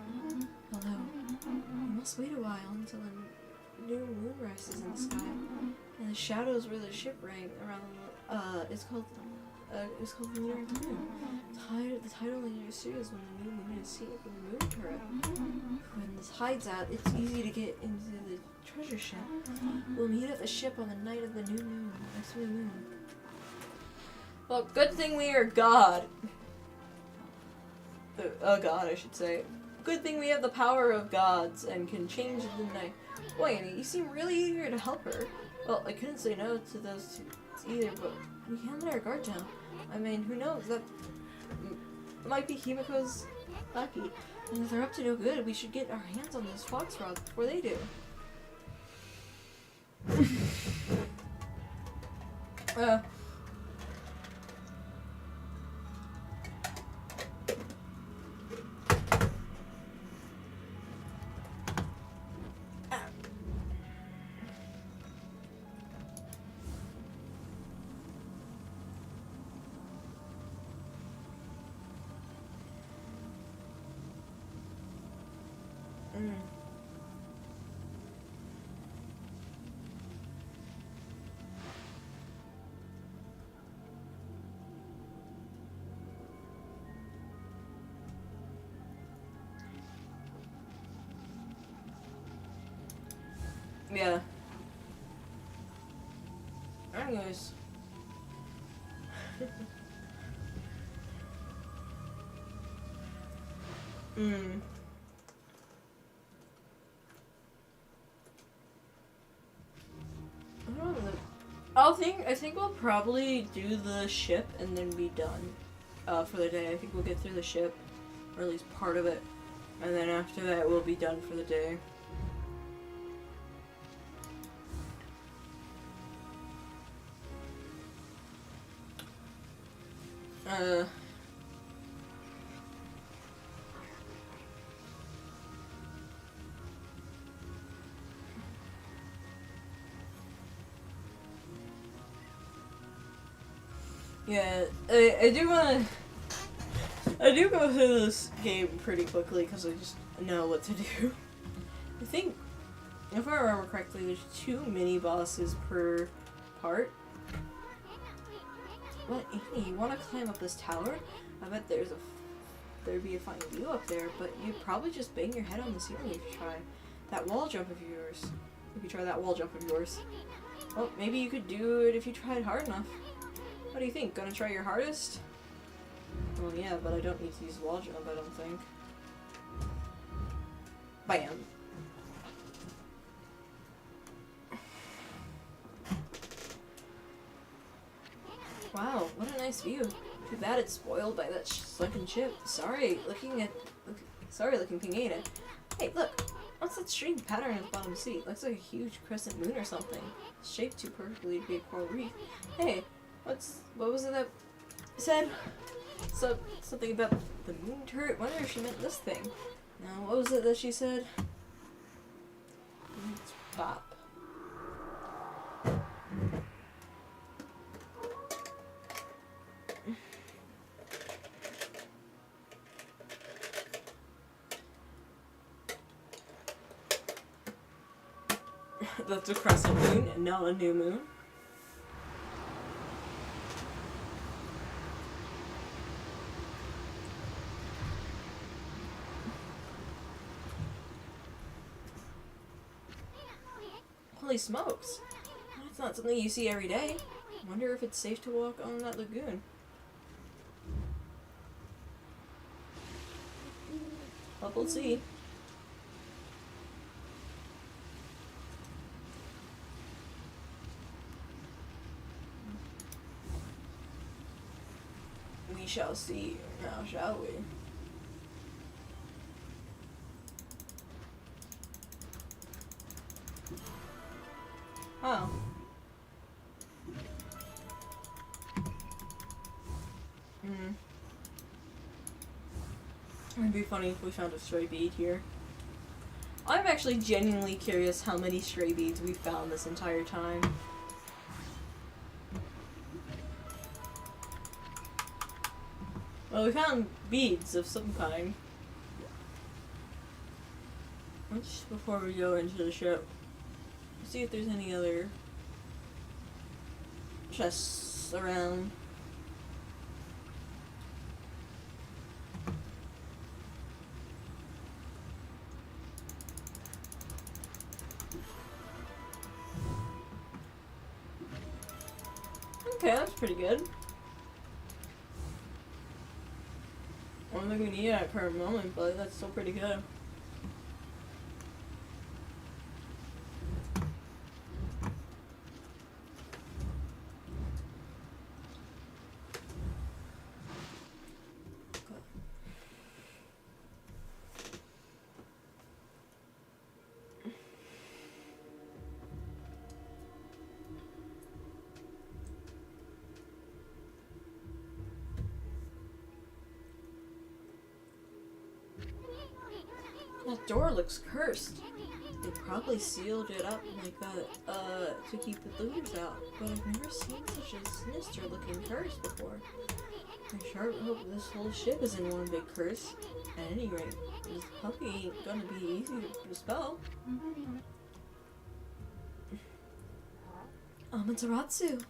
Although, we must wait a while until the new moon rises in the sky. And the shadows where the ship rang around it's called Lunar Moon. The tidal linear is when the new moon is seen from the moon turret. When the tide's out, it's easy to get into the treasure ship. We'll meet at the ship on the night of the new moon, next new moon. Well, good thing we are God. God, I should say. Good thing we have the power of gods and can change the night. Boy, Annie, you seem really eager to help her. Well, I couldn't say no to those two either, but we can't let our guard down. I mean, who knows? That might be Himiko's lucky. And if they're up to no good, we should get our hands on those fox rods before they do. Yeah. Anyways. I think we'll probably do the ship and then be done for the day. I think we'll get through the ship, or at least part of it, and then after that we'll be done for the day. Yeah, I do go through this game pretty quickly because I just know what to do. I think, if I remember correctly, there's 2 mini bosses per part. What, Amy, you want to climb up this tower? I bet there'd be a fine view up there, but you'd probably just bang your head on the ceiling if you try that wall jump of yours. If you try that wall jump of yours. Well, maybe you could do it if you tried hard enough. What do you think? Gonna try your hardest? Well, yeah, but I don't need to use wall jump, I don't think. Bam. Wow, what a nice view. Too bad it's spoiled by that sunken ship. Sorry looking thing, ain't it? Hey, look. What's that strange pattern at the bottom seat? Looks like a huge crescent moon or something. It's shaped too perfectly to be a coral reef. Hey, what was it that said? Something about the moon turret? Wonder if she meant this thing. Now, what was it that she said? Bop. That's a crescent moon and not a new moon. Holy smokes! That's not something you see every day. Wonder if it's safe to walk on that lagoon. Well, we'll see. We shall see now, shall we? Oh. It'd be funny if we found a stray bead here. I'm actually genuinely curious how many stray beads we found this entire time. Well, we found beads of some kind. Just before we go into the ship, see if there's any other chests around. Okay, that's pretty good. I don't think we need it at current moment, but that's still pretty good. That door looks cursed. They probably sealed it up like that, to keep the looters out. But I've never seen such a sinister looking curse before. I sure hope this whole ship isn't one big curse. At any rate, this puppy ain't gonna be easy to dispel. Amaterasu.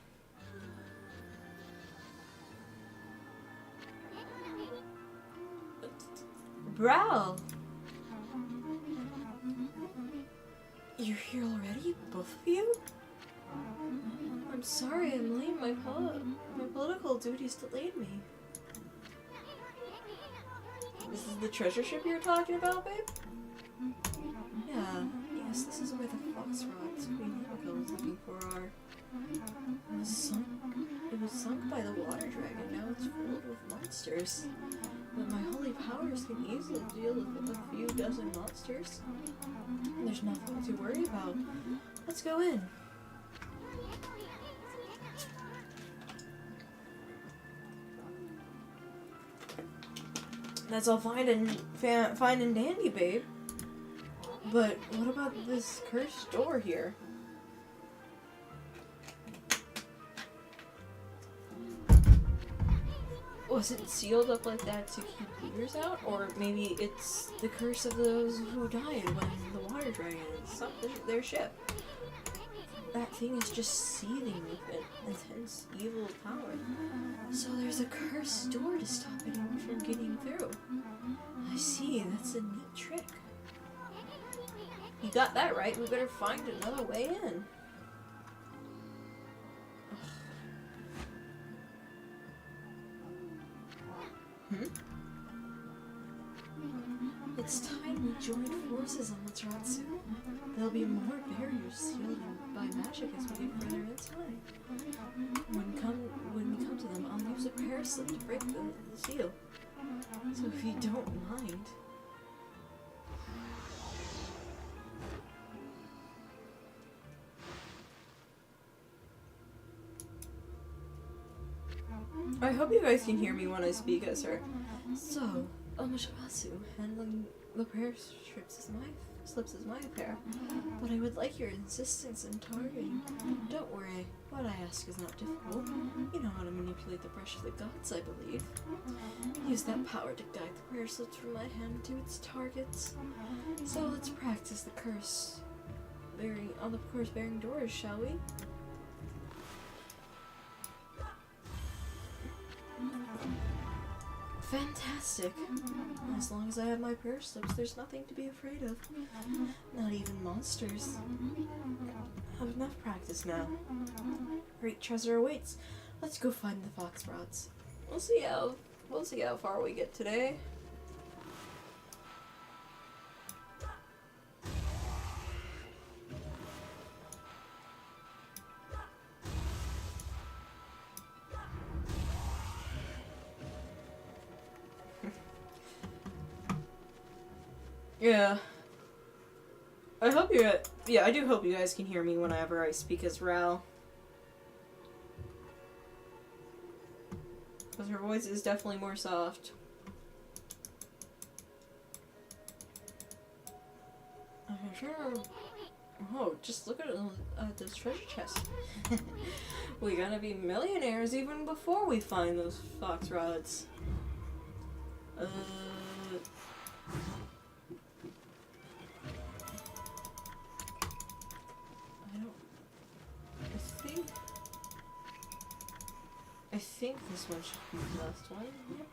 Brow. You're here already? Both of you? I'm sorry I'm late. My political duties delayed me. This is the treasure ship you're talking about, babe? Yeah. Yes, this is where the fox rods Queen Himiko was looking for are. It was sunk by the water dragon. Now it's filled with monsters. But my holy powers can easily deal with a few dozen monsters. There's nothing to worry about. Let's go in. That's all fine and dandy, babe. But what about this cursed door here? Was it sealed up like that to keep looters out? Or maybe it's the curse of those who died when the water dragon sunk their ship. That thing is just seething with an intense evil power. So there's a cursed door to stop anyone from getting through. I see, that's a neat trick. You got that right, we better find another way in. It's time We joined forces on Matratsu. There'll be more barriers sealed by magic as we get further inside. When we come to them, I'll use a prayer slip to break the seal. So if you don't mind. I hope you guys can hear me when I speak as her. So, Amaterasu, handling the prayer slips is my affair. But I would like your insistence in targeting. Don't worry, what I ask is not difficult. You know how to manipulate the brush of the gods, I believe. Use that power to guide the prayer slips from my hand to its targets. So let's practice the curse on the curse-bearing doors, shall we? Fantastic. As long as I have my prayer slips, there's nothing to be afraid of. Not even monsters. I have enough practice now. Great treasure awaits. Let's go find the fox rods. We'll see how far we get today. Yeah. I do hope you guys can hear me whenever I speak as Ral. Because her voice is definitely more soft. Oh, just look at this treasure chest. We're gonna be millionaires even before we find those fox rods. I think this one should be the last one. Yep.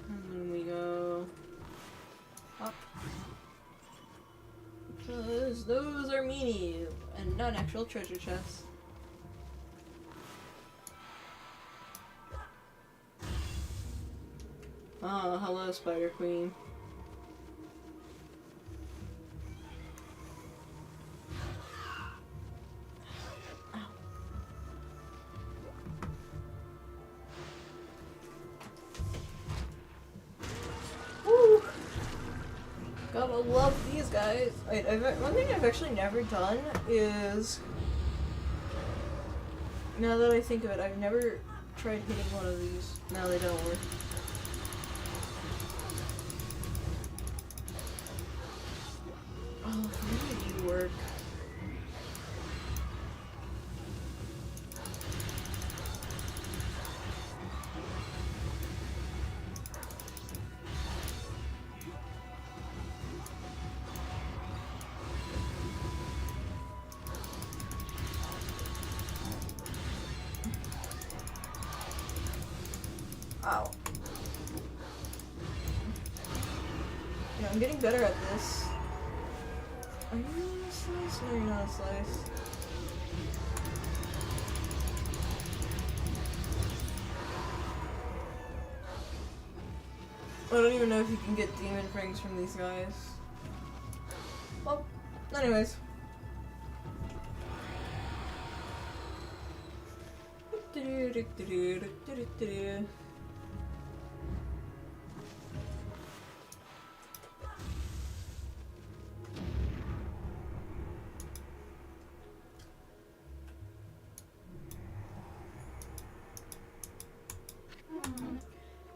And then we go up. Because those are meanies and not actual treasure chests. Oh, hello, Spider Queen. Gotta love these guys. One thing I've actually never done is, now that I think of it, I've never tried hitting one of these. Now they don't work. Oh, maybe they do work. Ow. Yeah, I'm getting better at this. Are you a slice? No, you're not a slice. I don't even know if you can get demon rings from these guys. Well, anyways.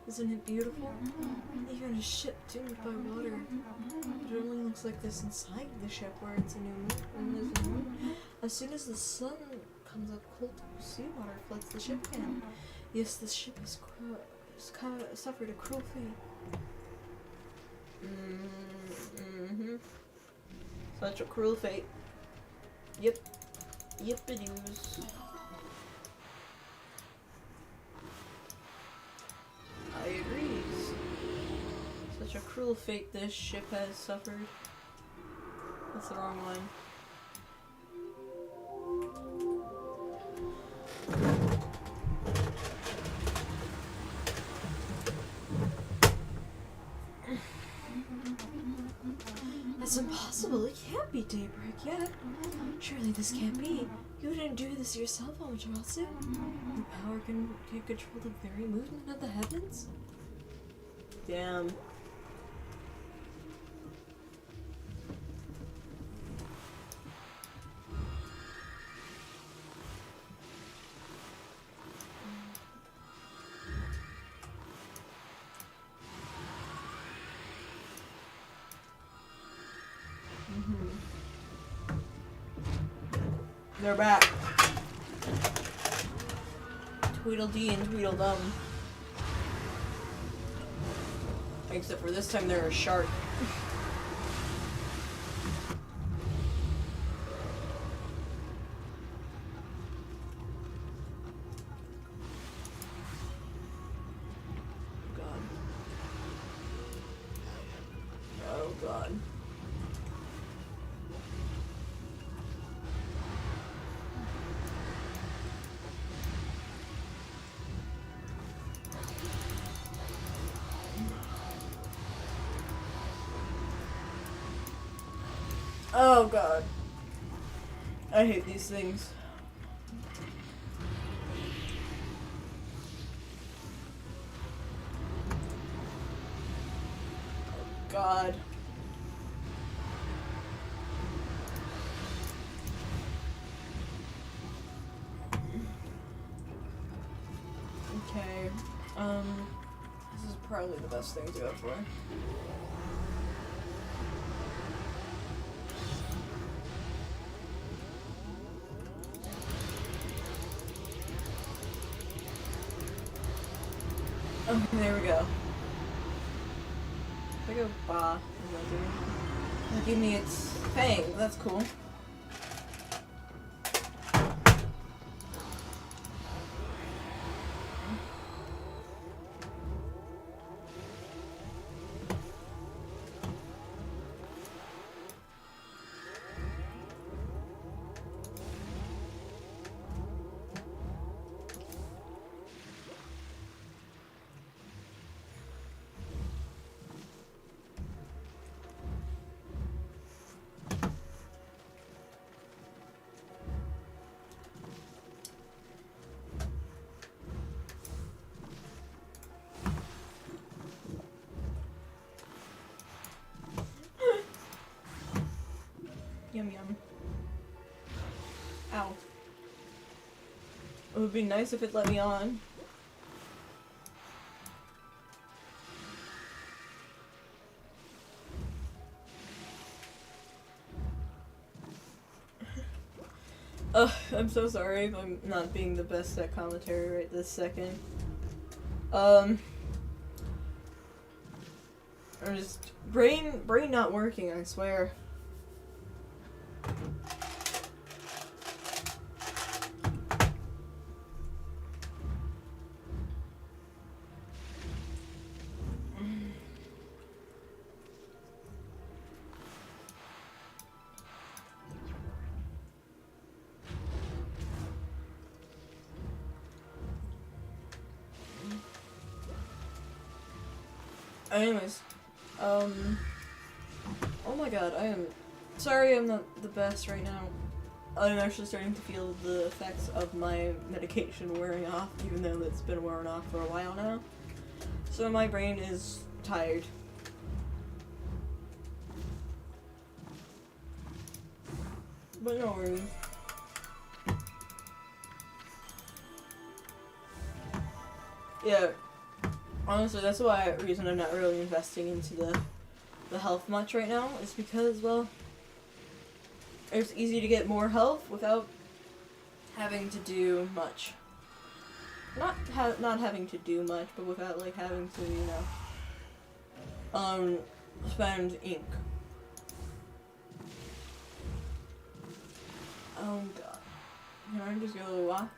Isn't it beautiful? Even a ship doomed by water. But it only looks like this inside the ship where it's a new moon. As soon as the sun comes up, cold seawater floods the ship again. Yes, this ship has suffered a cruel fate. Such a cruel fate. Yep. Yep, it is. I agree. Such a cruel fate this ship has suffered. That's the wrong line. That's impossible. It can't be daybreak yet. Surely this can't be. You didn't do this yourself, Amaterasu. Your power can control the very movement of the heavens? Damn. They're back. Tweedledee and Tweedledum. Except for this time they're a shark. God. Oh God. Oh God. I hate these things. Oh God. Okay. This is probably the best thing to go for. Okay, there we go. If I go ba, it'll give me its fang. That's cool. Yum yum. Ow. It would be nice if it let me on. I'm so sorry if I'm not being the best at commentary right this second. I'm just brain not working, I swear. Anyways, oh my God, I am sorry I'm not the best right now. I'm actually starting to feel the effects of my medication wearing off, even though it's been wearing off for a while now. So my brain is tired. But no worries. Yeah. Honestly, that's why reason I'm not really investing into the health much right now is because, well, it's easy to get more health without having to do much. Not having to do much, but without like having to, you know, spend ink. Oh God. Can I just go walk?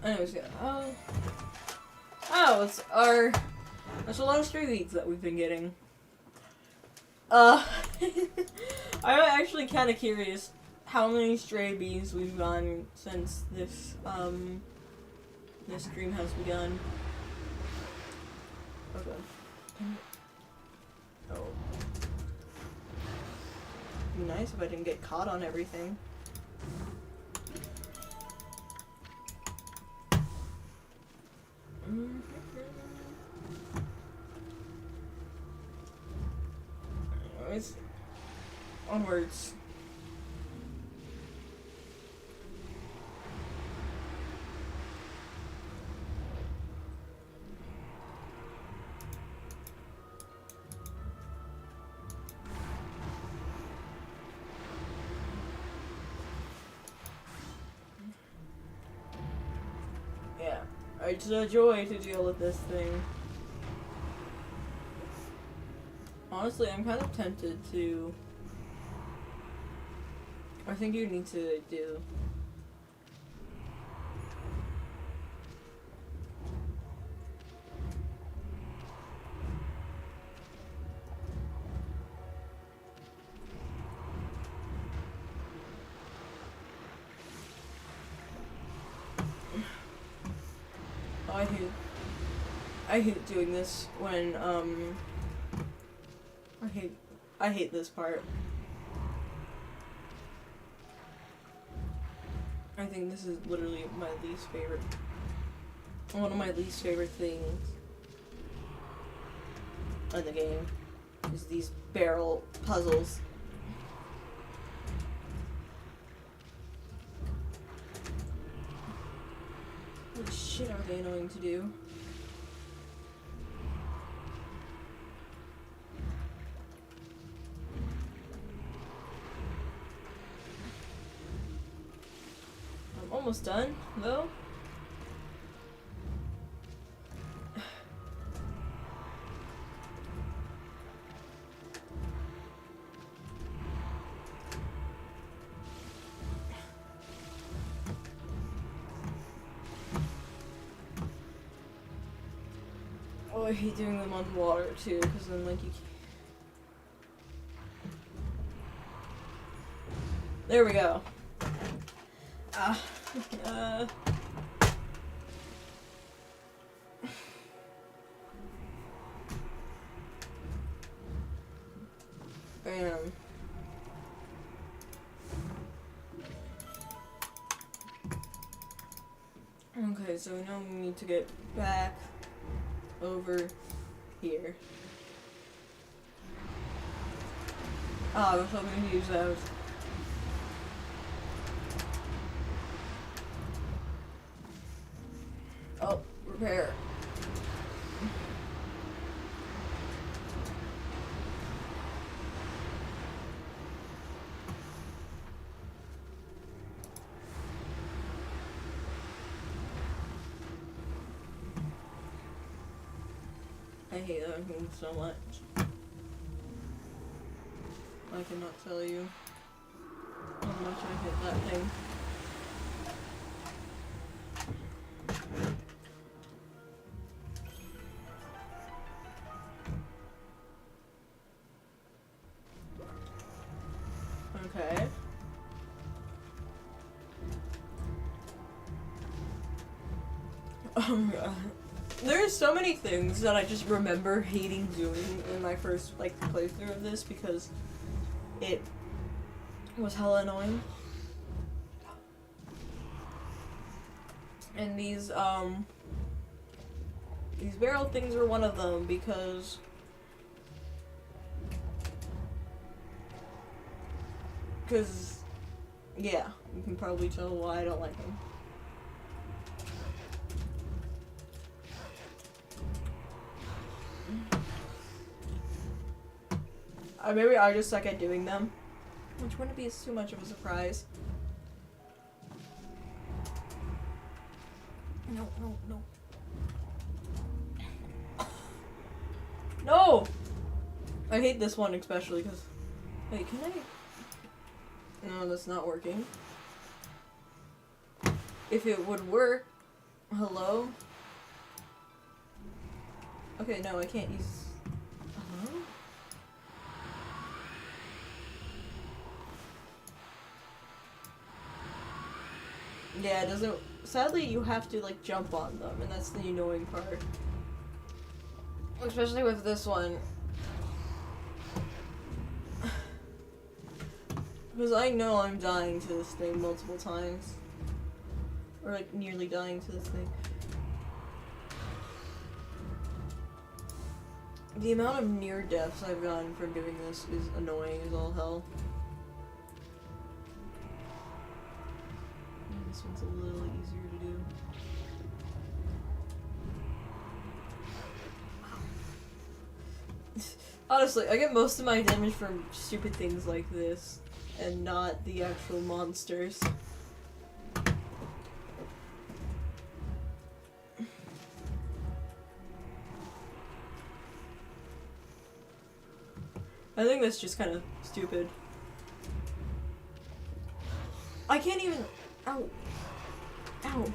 Anyways, yeah. Oh, it's our That's a lot of stray beans that we've been getting. I'm actually kind of curious how many stray beans we've gotten since this stream has begun. Okay. Oh. It'd be nice if I didn't get caught on everything. Anyways, onwards. Yeah, it's a joy to deal with this thing. Honestly, I'm kind of tempted to... I think you need to do... Oh, I hate doing this when, I hate this part. I think this is literally my least favorite. One of my least favorite things in the game is these barrel puzzles. What shit are they annoying to do? Almost done, though. Oh, I hate doing them on water too, because then like you can't... There we go. Bam. Okay, so now we need to get back over here. Oh, I was hoping to use those. Oh, repair. I hate that thing so much. I cannot tell you how much I hate that thing. Okay. Oh my god. There's so many things that I just remember hating doing in my first, like, playthrough of this because it was hella annoying. And these barrel things were one of them because yeah, you can probably tell why I don't like them. Maybe I just suck at doing them, which wouldn't be too much of a surprise. No, no, no. No! I hate this one especially because... Wait, can I... No, that's not working. If it would work... Hello? Okay, no, I can't use... Yeah, it doesn't... Sadly, you have to, like, jump on them, and that's the annoying part. Especially with this one. Because I know I'm dying to this thing multiple times. Or, like, nearly dying to this thing. The amount of near deaths I've gotten from doing this is annoying as all hell. This one's a little easier to do. Honestly, I get most of my damage from stupid things like this, and not the actual monsters. I think that's just kind of stupid. I can't even... Ow. Ow.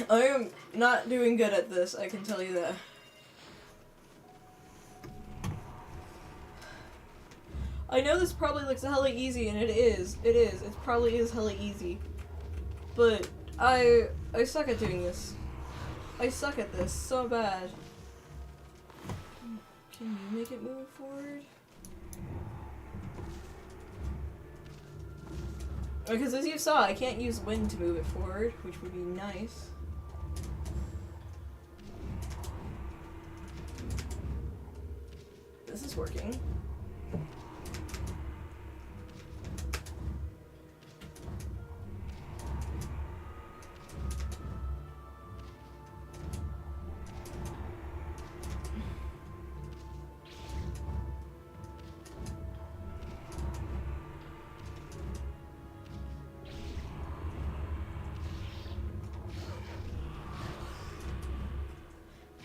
I am not doing good at this, I can tell you that. I know this probably looks hella easy, and it is. It is. It probably is hella easy. But I suck at doing this. I suck at this so bad. Can you make it move forward? Because as you saw, I can't use wind to move it forward, which would be nice. This is working.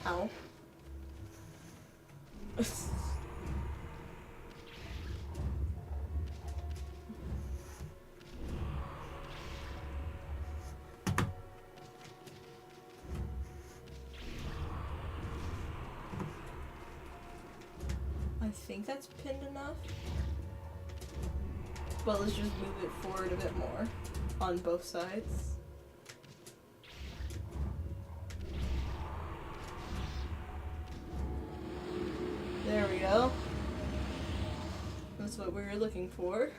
Ow. I think that's pinned enough. But let's just move it forward a bit more on both sides. There we go. That's what we were looking for.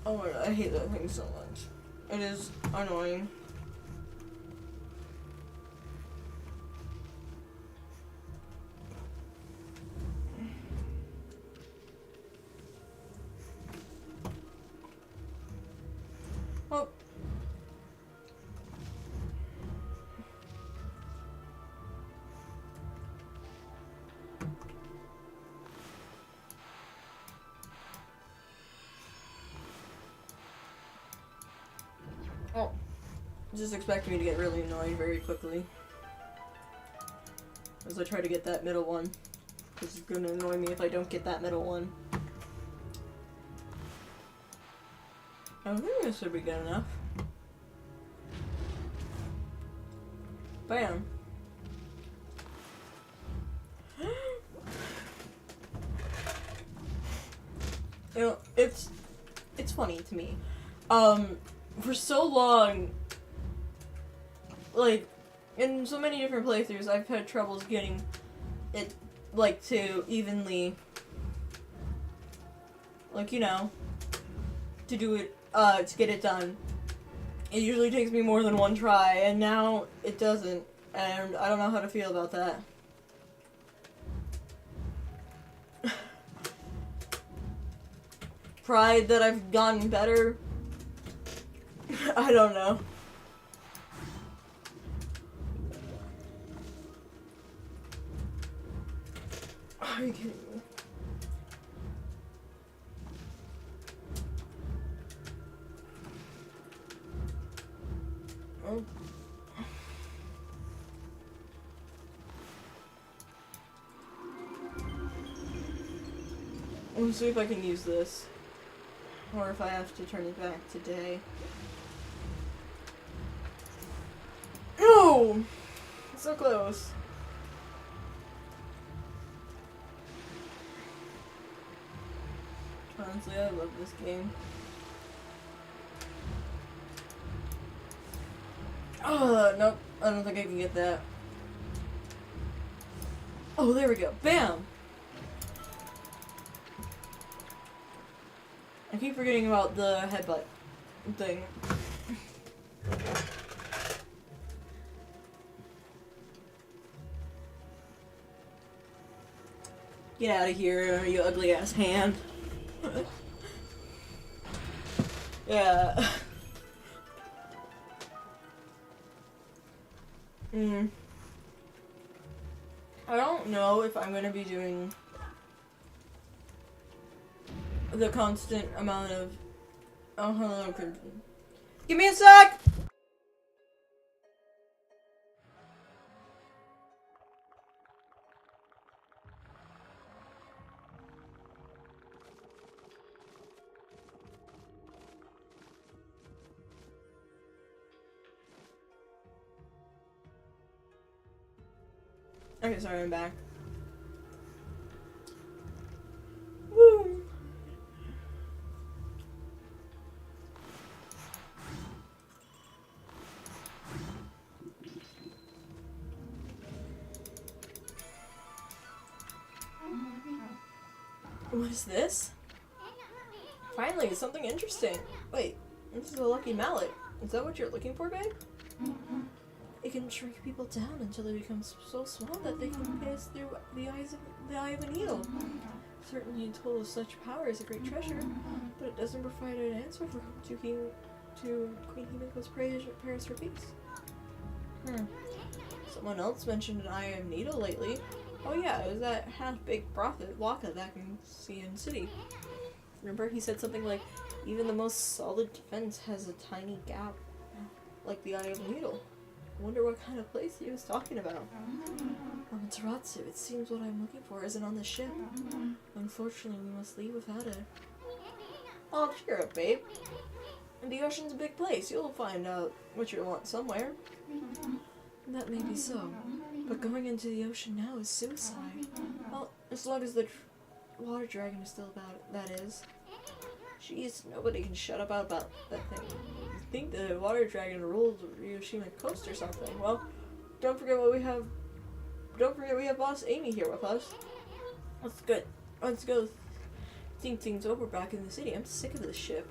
Oh my god, I hate that thing so much. It is annoying. Oh. Oh. Just expect me to get really annoyed very quickly. As I try to get that middle one. This is gonna annoy me if I don't get that middle one. I think this should be good enough. Bam. You know, it's funny to me. For so long, like, in so many different playthroughs, I've had troubles getting it, like, to evenly, like, you know, to do it, to get it done. It usually takes me more than one try, and now it doesn't, and I don't know how to feel about that. Pride that I've gotten better? I don't know. Are you kidding me? Oh. Let's see if I can use this. Or if I have to turn it back today. No! So close. Honestly, I love this game. Oh, nope. I don't think I can get that. Oh, there we go. Bam! I keep forgetting about the headbutt thing. Get out of here, you ugly ass hand. Yeah. I don't know if I'm gonna be doing the constant amount of. Oh, hello, Crimson. Give me a sec! Okay, sorry, I'm back. Woo! What is this? Finally, it's something interesting. Wait, this is a lucky mallet. Is that what you're looking for, babe? It can shrink people down until they become so small that they can pass through the eye of a needle. Certainly, a tool of such power is a great treasure, but it doesn't provide an answer for Queen Himiko's prayers for peace. Someone else mentioned an eye of needle lately. Oh yeah, it was that half-baked prophet Waka back in Xian City. Remember, he said something like, even the most solid defense has a tiny gap, like the eye of a needle. I wonder what kind of place he was talking about. Taratsu, it seems what I'm looking for isn't on the ship. Unfortunately, we must leave without it. Oh, cheer up, babe. The ocean's a big place. You'll find out what you want somewhere. That may be so, but going into the ocean now is suicide. Well, as long as the water dragon is still about, that is. Jeez, nobody can shut up about that thing. You think the water dragon ruled Ryushima Coast or something? Well, don't forget we have Boss Amy here with us. That's good. Let's go think things over back in the city. I'm sick of this ship.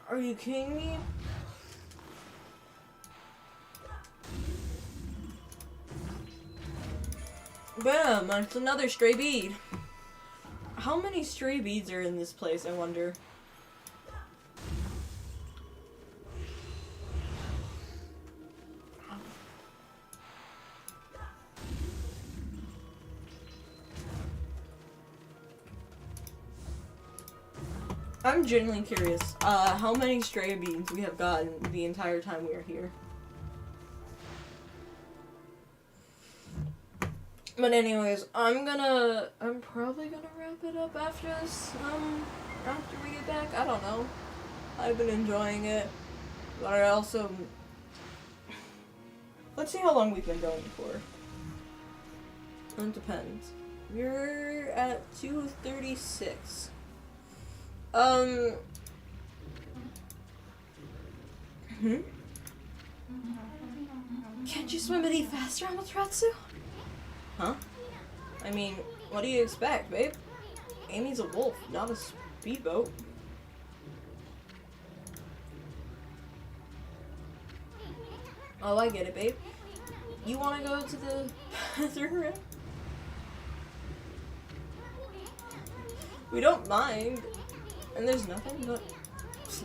Are you kidding me? Bam! That's another stray bead. How many stray beads are in this place, I wonder? I'm genuinely curious, how many stray beans we have gotten the entire time we are here. But anyways, I'm probably gonna wrap it up after this, after we get back. I don't know. I've been enjoying it, but I also, let's see how long we've been going for. It depends. We're at 2:36. Can't you swim any faster, Amaterasu? Huh? I mean, what do you expect, babe? Amy's a wolf, not a speedboat. Oh, I get it, babe. You wanna go to the bathroom? We don't mind. And there's nothing but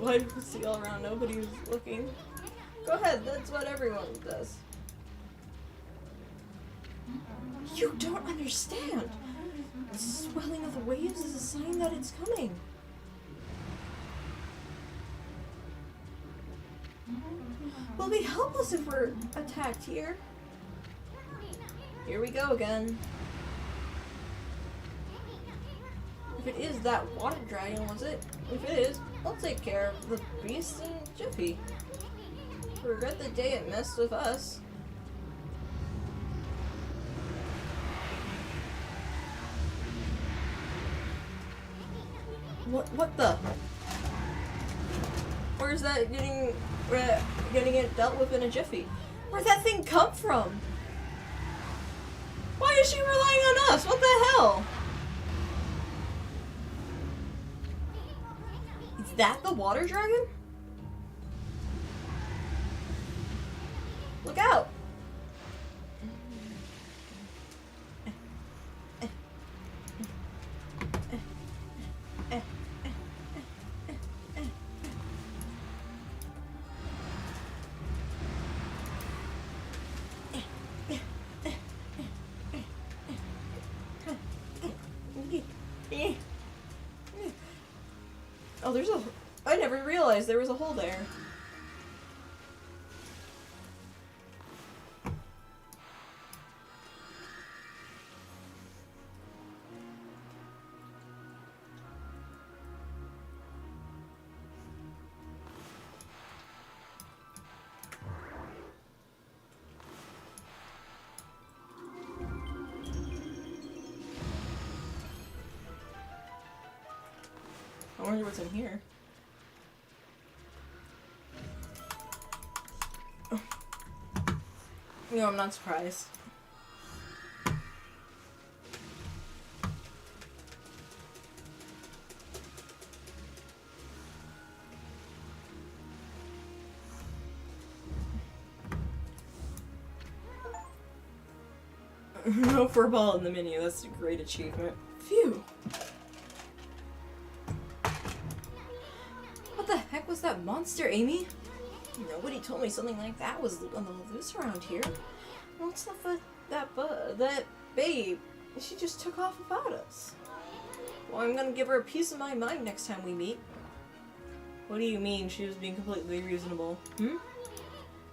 privacy all around. Nobody's looking. Go ahead, that's what everyone does. You don't understand. The swelling of the waves is a sign that it's coming. We'll be helpless if we're attacked here. Here we go again. If it is that water dragon, was it? If it is, I'll take care of the beast in a jiffy. Regret the day it messed with us. What the? Where's that getting it dealt with in a jiffy? Where'd that thing come from? Why is she relying on us? What the hell? Is that the water dragon? Look out! Oh, I never realized there was a hole there. I wonder what's in here. No, I'm not surprised. No furball in the menu, that's a great achievement. Phew! What the heck was that monster, Amy? Nobody told me something like that was on the loose around here. What's that babe? She just took off without us. Well, I'm gonna give her a piece of my mind next time we meet. What do you mean she was being completely reasonable?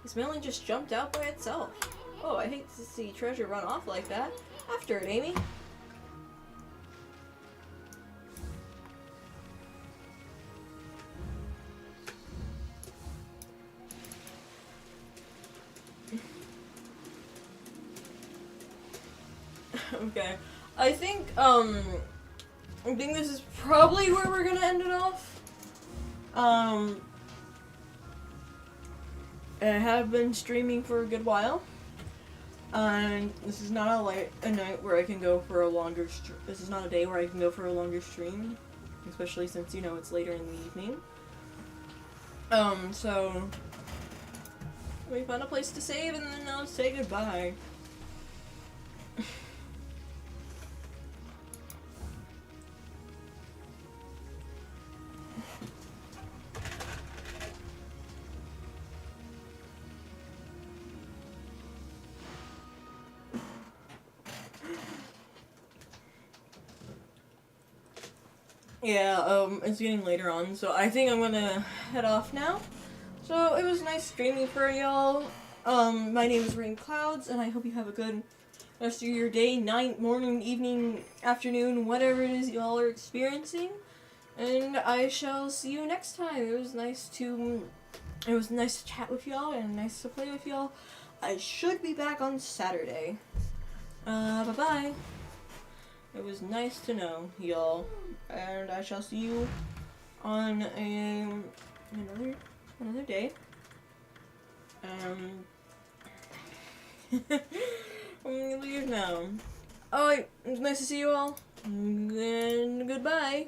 This melon just jumped out by itself. Oh, I hate to see treasure run off like that. After it, Amy. Okay. I think this is probably where we're gonna end it off. I have been streaming for a good while. And this is not a night where I can go for a longer this is not a day where I can go for a longer stream. Especially since, you know, it's later in the evening. So let me find a place to save and then I'll say goodbye. Yeah, it's getting later on, so I think I'm gonna head off now. So, it was nice streaming for y'all. My name is Rain Clouds, and I hope you have a good rest of your day, night, morning, evening, afternoon, whatever it is y'all are experiencing. And I shall see you next time. It was nice to chat with y'all, and nice to play with y'all. I should be back on Saturday. Bye-bye. It was nice to know, y'all. And I shall see you on another day. I'm gonna leave now. Oh, it was nice to see you all. And goodbye.